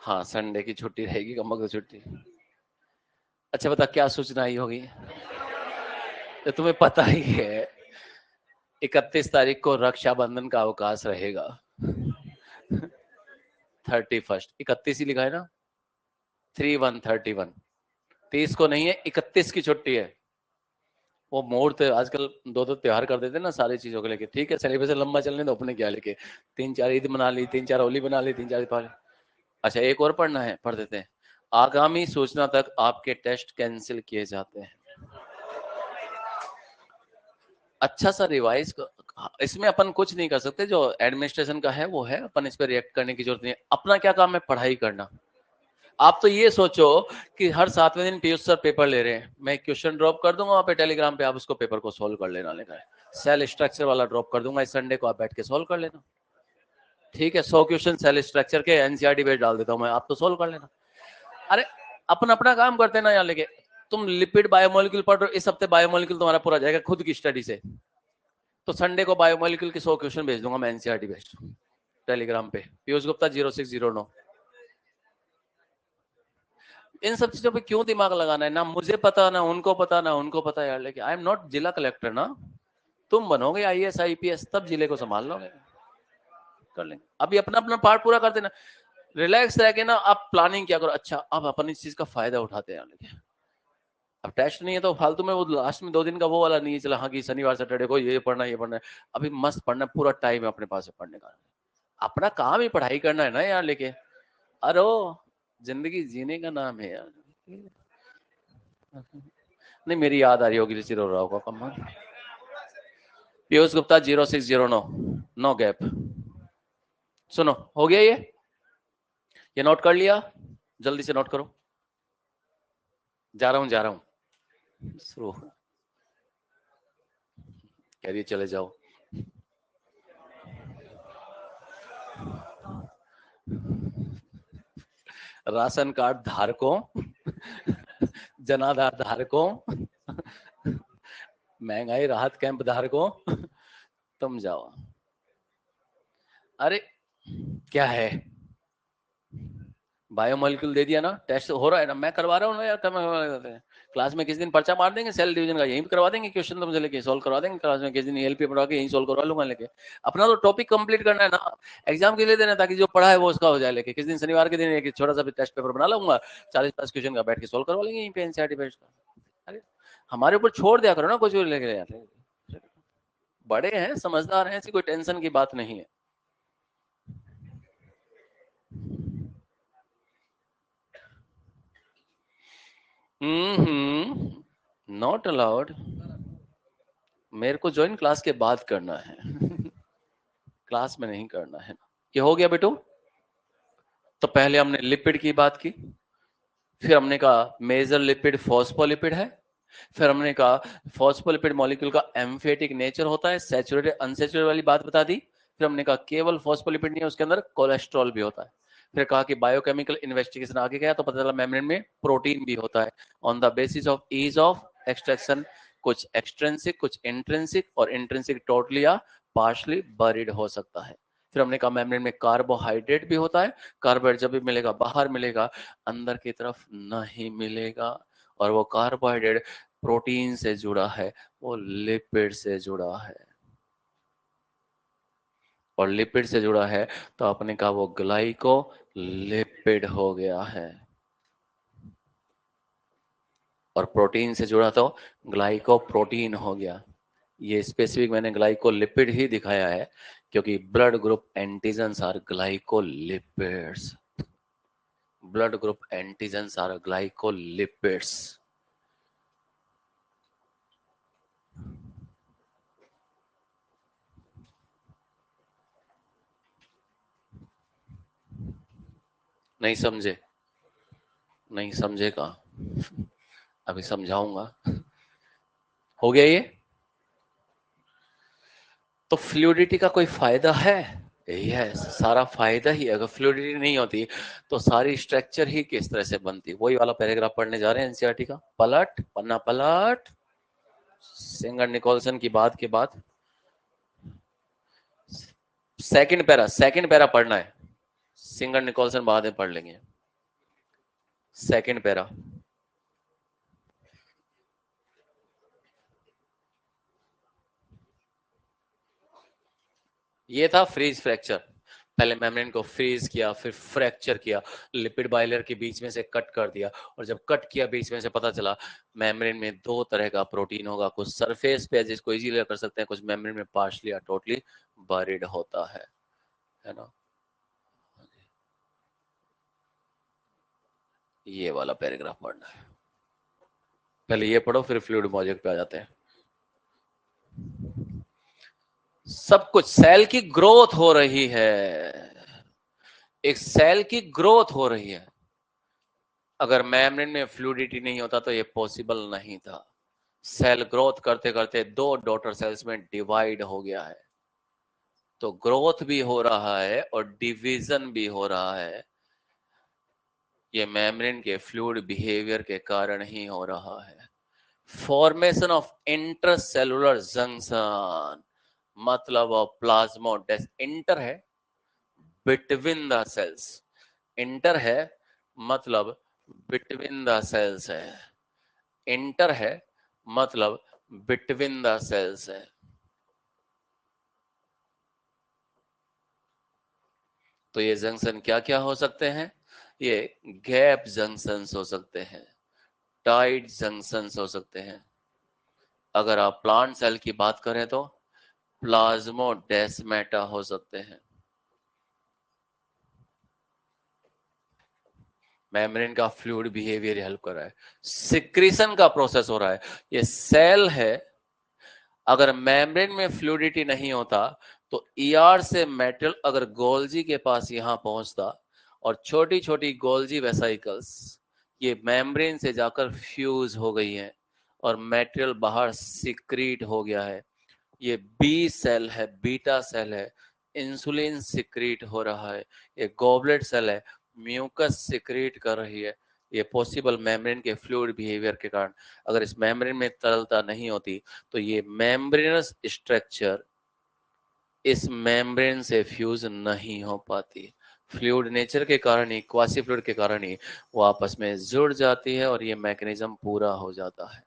हाँ संडे की छुट्टी रहेगी, कमबख्त छुट्टी। अच्छा बता क्या सूचना आई होगी, तो तुम्हें पता ही है 31 तारीख को रक्षाबंधन का अवकाश रहेगा। 31, 31 ही लिखा है ना, 31 30 को नहीं है, 31 की छुट्टी है। वो मुहूर्त आजकल दो दो त्योहार कर देते हैं ना सारी चीजों को लेके। ठीक है सेलिब्रेशन लंबा चलने दो, अपने क्या लेके 3-4 ईद मना ली, 3-4 होली बना ली, 3-4 दीपावली। अच्छा एक और पढ़ना है, पढ़ देते हैं। आगामी सूचना तक आपके टेस्ट कैंसिल किए जाते हैं। अच्छा सा रिवाइज इसमें अपन कुछ नहीं कर सकते, जो एडमिनिस्ट्रेशन का है वो है, अपन इस पर रिएक्ट करने की जरूरत नहीं है। अपना क्या काम है, पढ़ाई करना। आप तो ये सोचो कि हर 7वें दिन पीयूष सर पेपर ले रहे हैं, मैं क्वेश्चन ड्रॉप कर दूंगा वहां पे टेलीग्राम पे, आप उसको पेपर को सोल्व कर लेना। लेकर सेल स्ट्रक्चर वाला ड्रॉप कर दूंगा इस संडे को, आप बैठ के सोल्व कर लेना। ठीक है 100 क्वेश्चन सेल स्ट्रक्चर के एनसीईआरटी बेस्ड डाल देता हूं मैं, आप तो सोल्व कर लेना। अरे अपन अपना काम करते हैं ना यार लेके। तुम लिपिड बायोमोलिक्यूल पढ़ रहे हो, इस हफ्ते बायोमोलिक्यूल तुम्हारा पूरा जाएगा खुद की स्टडी से। तो संडे को बायोमोलिक्यूल के 100 क्वेश्चन भेज दूंगा मैं एनसीईआरटी बेस्ड टेलीग्राम पे, पीयूष गुप्ता 0609। इन सब चीजों पे क्यों दिमाग लगाना है, ना मुझे पता ना उनको पता, ना उनको पता यार लेके। आई एम नॉट जिला कलेक्टर ना, तुम बनोगे आईएएस आईपीएस तब जिले को संभाल लोगे। कर लेंगे, अभी अपना अपना पार्ट पूरा कर देना, रिलैक्स रह के ना। आप प्लानिंग क्या करो, अच्छा अब अपन इस चीज का फायदा उठाते हैं लेके। अब टेस्ट नहीं है तो फालतू में वो लास्ट में 2 दिन का वो वाला नहीं है, चला हाँ कि शनिवार सैटरडे को ये पढ़ना ये पढ़ना है। अभी मस्त पढ़ना, पूरा टाइम है अपने पास है पढ़ने का। अपना काम ही पढ़ाई करना है ना यार लेके। अरे जिंदगी जीने का नाम है यार। नहीं मेरी याद आ रही होगी ऋषि रो रहा होगा कम। Piyush Gupta 0609, no gap. सुनो हो गया ये नोट कर लिया, जल्दी से नोट करो। जा रहा हूँ शुरू। कह रही चले जाओ। राशन कार्ड धारकों, जनाधार धारकों, महंगाई राहत कैंप धारकों, तुम जाओ। अरे क्या है, बायोमोलिक्यूल दे दिया ना, टेस्ट हो रहा है ना, मैं करवा रहा हूँ ना यार। क्लास में किसी दिन पर्चा मार देंगे सेल डिवीजन का, यहीं पे करवा देंगे क्वेश्चन तुमसे लेके सोल्व करवा देंगे क्लास में। किसी दिन एलपी पढ़ा के यहीं सोल्व करवा लूंगा लेके। अपना तो टॉपिक कंप्लीट करना है ना, एग्जाम के लिए देना, ताकि जो पढ़ा है वो उसका हो जाए लेके। किसी दिन शनिवार के दिन एक छोटा सा भी टेस्ट पेपर बना लूंगा, 40-50 क्वेश्चन का, बैठ के सोल्व करवा लेंगे यहीं पे एनसीईआरटी बेस्ड का। अरे हमारे ऊपर छोड़ दिया करो ना कुछ भी लेके यार, बड़े हैं समझदार हैं, ऐसी कोई टेंशन की बात नहीं है। नॉट अलाउड, मेरे को ज्वाइन क्लास के बाद करना है। क्लास में नहीं करना है। ये हो गया बेटू। तो पहले हमने लिपिड की बात की, फिर हमने कहा मेजर लिपिड फॉस्फोलिपिड है, फिर हमने कहा फॉस्फोलिपिड मॉलिक्यूल का एम्फेटिक नेचर होता है, सैचुरेटेड अनसैचुरेटेड वाली बात बता दी। फिर हमने कहा केवल फॉस्फोलिपिड नहीं है, उसके अंदर कोलेस्ट्रॉल भी होता है। फिर कहा कि बायोकेमिकल इन्वेस्टिगेशन आगे गया तो पता चला मेम्ब्रेन में प्रोटीन भी होता है, on the basis of ease of extraction. कुछ एक्सट्रेंसिक कुछ इंट्रेंसिक, और इंट्रेंसिक टोटली या पार्शली बरीड हो सकता है। फिर हमने कहा मेम्ब्रेन में कार्बोहाइड्रेट भी होता है, कार्बोहाइड्रेट जब भी मिलेगा बाहर मिलेगा, अंदर की तरफ नहीं मिलेगा। और वो कार्बोहाइड्रेट प्रोटीन से जुड़ा है, वो लिपिड से जुड़ा है। और लिपिड से जुड़ा है तो आपने कहा वो ग्लाइको लिपिड हो गया है। और प्रोटीन से जुड़ा तो ग्लाइको प्रोटीन हो गया। ये स्पेसिफिक मैंने ग्लाइकोलिपिड ही दिखाया है, क्योंकि blood group antigens are glycolipids. Blood group antigens are glycolipids. नहीं समझे, नहीं समझेगा, अभी समझाऊंगा। हो गया ये। तो फ्लूइडिटी का कोई फायदा है, यही है सारा फायदा ही। अगर फ्लूइडिटी नहीं होती तो सारी स्ट्रक्चर ही किस तरह से बनती। वही वाला पैराग्राफ पढ़ने जा रहे हैं एनसीईआरटी का, पलट पन्ना पलट। सिंगर निकोलसन की बात के बाद सेकंड पैरा पढ़ना है, सिंगर निकोलसन बाद में पढ़ लेंगे। सेकंड पैरा, ये था फ्रीज फ्रैक्चर। पहले मेम्ब्रेन को फ्रीज किया, फिर फ्रैक्चर किया, लिपिड बाइलर के बीच में से कट कर दिया, और जब कट किया बीच में से पता चला मेम्ब्रेन में दो तरह का प्रोटीन होगा, कुछ सरफेस पे जिसको इजीली कर सकते हैं, कुछ मेम्ब्रेन में पार्शली या टोटली बरीड होता है ना। ये वाला पैराग्राफ पढ़ना है, पहले ये पढ़ो फिर फ्लूइड मॉलिक्यूल पे आ जाते हैं। सब कुछ सेल की ग्रोथ हो रही है, एक सेल की ग्रोथ हो रही है। अगर मेम्ब्रेन में फ्लूइडिटी नहीं होता तो ये पॉसिबल नहीं था। सेल ग्रोथ करते करते दो डॉटर सेल्स में डिवाइड हो गया है, तो ग्रोथ भी हो रहा है और डिवीजन भी हो रहा है। ये मेम्ब्रेन के फ्लूइड बिहेवियर के कारण ही हो रहा है। फॉर्मेशन ऑफ इंटरसेलुलर जंक्शन, मतलब प्लाज्मोडेस, इंटर है बिटवीन द सेल्स, इंटर है मतलब बिटवीन द सेल्स है, इंटर है मतलब बिटवीन द सेल्स है। तो ये जंक्शन क्या क्या हो सकते हैं? ये गैप जंक्शंस हो सकते हैं, टाइट जंक्शंस हो सकते हैं। अगर आप प्लांट सेल की बात करें तो प्लाज्मोडेस्माटा हो सकते हैं। मेम्ब्रेन का फ्लूइड बिहेवियर हेल्प कर रहा है, सिक्रीशन का प्रोसेस हो रहा है। ये सेल है, अगर मेम्ब्रेन में फ्लूइडिटी नहीं होता तो ईआर से मेटल अगर गोल्जी के पास यहां पहुंचता, और छोटी छोटी गोल्जी वेसाइकल्स ये मेम्ब्रेन से जाकर फ्यूज हो गई हैं और मेटेरियल बाहर सिक्रीट हो गया है। ये बी सेल है, बीटा सेल है, इंसुलिन सिक्रीट हो रहा है। ये गॉबलेट सेल है, म्यूकस सिक्रीट कर रही है। ये पॉसिबल मेम्ब्रेन के फ्लूइड बिहेवियर के कारण। अगर इस मेम्ब्रेन में तरलता नहीं होती तो ये मेम्ब्रेनस स्ट्रक्चर इस मेम्ब्रेन से फ्यूज नहीं हो पाती। फ्लूइड नेचर के कारण ही, क्वासी फ्लूइड के कारण ही वो आपस में जुड़ जाती है और ये मैकेनिज्म पूरा हो जाता है।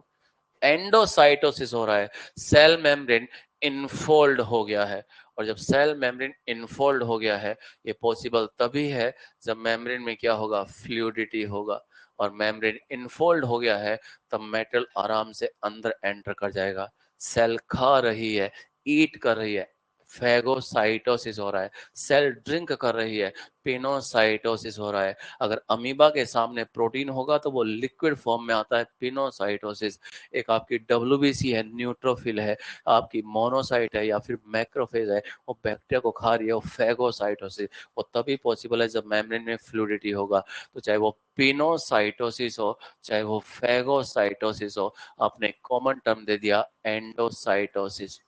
एंडोसाइटोसिस हो रहा है, सेल मेम्ब्रेन इनफोल्ड हो गया है। और जब सेल मेम्ब्रेन इनफोल्ड हो गया है, ये पॉसिबल तभी है जब मेम्ब्रेन में क्या होगा, फ्लूइडिटी होगा। और मेम्ब्रेन इनफोल्ड हो गया है तब मेटल आराम से अंदर एंटर कर जाएगा। सेल खा रही है, ईट कर रही है, फैगोसाइटोसिस हो रहा है। सेल ड्रिंक कर रही है, पिनोसाइटोसिस हो रहा है। अगर अमीबा के सामने प्रोटीन होगा तो वो लिक्विड फॉर्म में आता है, पिनोसाइटोसिस। एक आपकी डब्ल्यूबीसी है, न्यूट्रोफिल है, आपकी मोनोसाइट है या फिर मैक्रोफेज है, वो बैक्टीरिया को खा रही है, वो फैगोसाइटोसिस। वो तभी पॉसिबल है जब मेम्ब्रेन में फ्लूइडिटी होगा। तो चाहे वो पिनोसाइटोसिस हो, चाहे वो फैगोसाइटोसिस हो, आपने कॉमन टर्म दे दिया एंडोसाइटोसिस।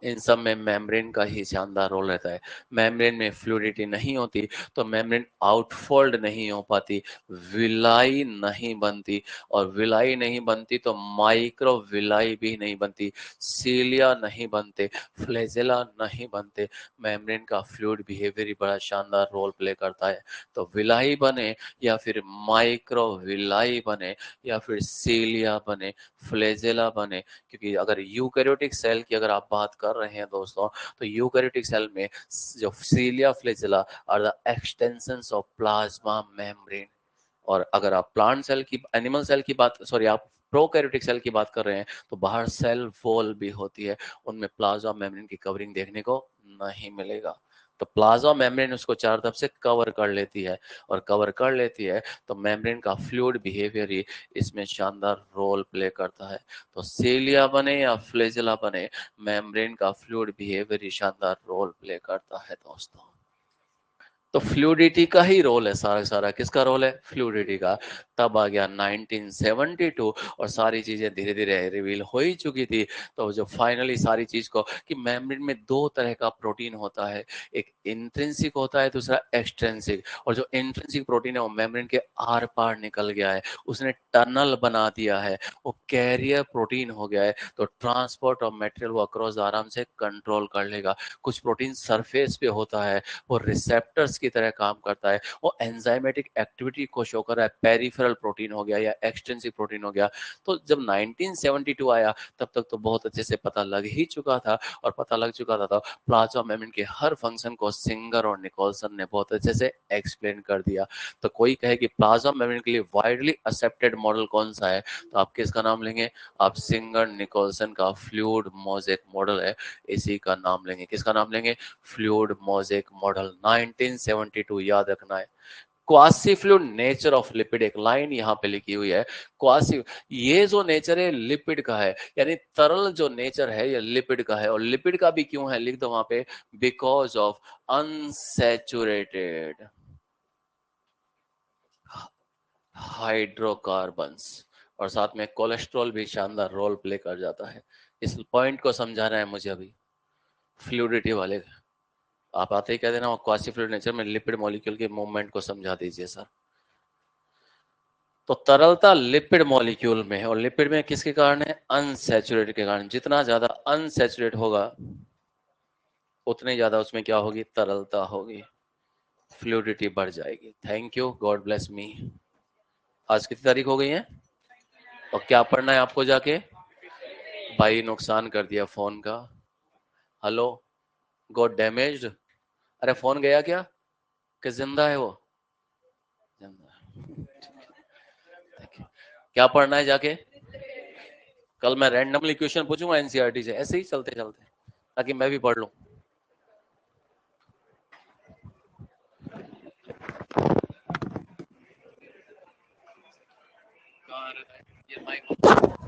इन सब में मेम्ब्रेन का ही शानदार रोल रहता है। मेम्ब्रेन में फ्लूइडिटी नहीं होती तो मेम्ब्रेन आउटफोल्ड नहीं हो पाती, विलाई नहीं बनती, और विलाई नहीं बनती तो माइक्रो विलाई भी नहीं बनती, सीलिया नहीं बनते, फ्लैजेला नहीं बनते। मेम्ब्रेन का फ्लूइड बिहेवियर ही बड़ा शानदार रोल प्ले करता है। तो विलाई बने या फिर माइक्रो विलाई बने या फिर सीलिया बने, फ्लैजेला बने, क्योंकि अगर यूकैरियोटिक सेल की अगर आप बात कर रहे हैं दोस्तों, तो यूकैरियोटिक सेल में जो cilia flagella are the extensions of plasma membrane. और अगर आप प्लांट सेल की, एनिमल सेल की बात, सॉरी, आप प्रोकैरियोटिक सेल की बात कर रहे हैं, तो बाहर सेल वॉल भी होती है, उनमें प्लाज्मा मेम्ब्रेन की कवरिंग देखने को नहीं मिलेगा। तो प्लाज्मा मेम्ब्रेन उसको चार तरफ से कवर कर लेती है, और कवर कर लेती है तो मेम्ब्रेन का फ्लूइड बिहेवियर ही इसमें शानदार रोल प्ले करता है। तो सीलिया बने या फ्लैजेला बने, मेम्ब्रेन का फ्लूइड बिहेवियर ही शानदार रोल प्ले करता है दोस्तों। तो फ्लूइडिटी का ही रोल है, सारा सारा किसका रोल है, फ्लूइडिटी का। तब आ गया 1972 और सारी चीजें धीरे धीरे रिवील हो ही चुकी थी। तो जो फाइनली सारी चीज को कि मेम्ब्रेन में दो तरह का प्रोटीन होता है, एक इंट्रिंसिक होता है, दूसरा एक्सट्रिंसिक। और जो इंट्रिंसिक प्रोटीन है वो मेम्ब्रेन के आर पार निकल गया है, उसने टनल बना दिया है, वो कैरियर प्रोटीन हो गया है। तो ट्रांसपोर्ट ऑफ मटेरियल वो अक्रॉस आराम से कंट्रोल कर लेगा। कुछ प्रोटीन सरफेस पे होता है, वो रिसेप्टर्स की तरह काम करता है, वो एंजाइमेटिक एक्टिविटी को शो कर रहा है, पेरिफेरल प्रोटीन हो गया या एक्सटेंसिव प्रोटीन हो गया। तो जब 1972 आया तब तक तो बहुत अच्छे से पता लग ही चुका था, और पता लग चुका था तो प्लाज्मा मेम्ब्रेन के हर फंक्शन को सिंगर और निकोल्सन ने बहुत अच्छे से एक्सप्लेन कर दिया। तो कोई कहे कि प्लाज्मा मेम्ब्रेन के लिए वाइडली एक्सेप्टेड मॉडल कौन सा है, तो आप किसका नाम लेंगे, आप सिंगर निकोल्सन का फ्लूइड मोज़ेक मॉडल है, इसी का नाम लेंगे। किसका नाम लेंगे, फ्लूइड मोज़ेक मॉडल 1972, याद रखना है। Quasi fluid nature of lipid, एक लाइन यहाँ पे लिखी हुई है, क्वासी, ये जो नेचर है लिपिड का है, यानी तरल जो नेचर है ये लिपिड का है। और लिपिड का भी क्यों है, लिख दो वहां पे, बिकॉज ऑफ अनसैचुरेटेड हाइड्रोकार्बन्स, और साथ में कोलेस्ट्रॉल भी शानदार रोल प्ले कर जाता है। इस पॉइंट को समझाना है मुझे अभी, फ्लूइडिटी वाले आप आते ही कह देना क्वासी फ्लूइड नेचर में लिपिड मॉलिक्यूल के मूवमेंट को समझा दीजिए सर। तो तरलता लिपिड मॉलिक्यूल में है, और लिपिड में किसके कारण है, अनसैचुरेटेड के कारण। जितना ज्यादा अनसैचुरेट होगा उतनी ज्यादा उसमें क्या होगी, तरलता होगी, फ्लूइडिटी बढ़ जाएगी। Thank you, God bless me. आज कितनी तारीख हो गई है, और क्या पढ़ना है आपको जाके, भाई नुकसान कर दिया फोन का। हेलो, गॉट डैमेज्ड, अरे फोन गया क्या, कि जिंदा है वो, जिंदा। क्या पढ़ना है जाके, कल मैं रैंडमली क्वेश्चन पूछूंगा एनसीईआरटी से, ऐसे ही चलते चलते, ताकि मैं भी पढ़ लूं। ये माइक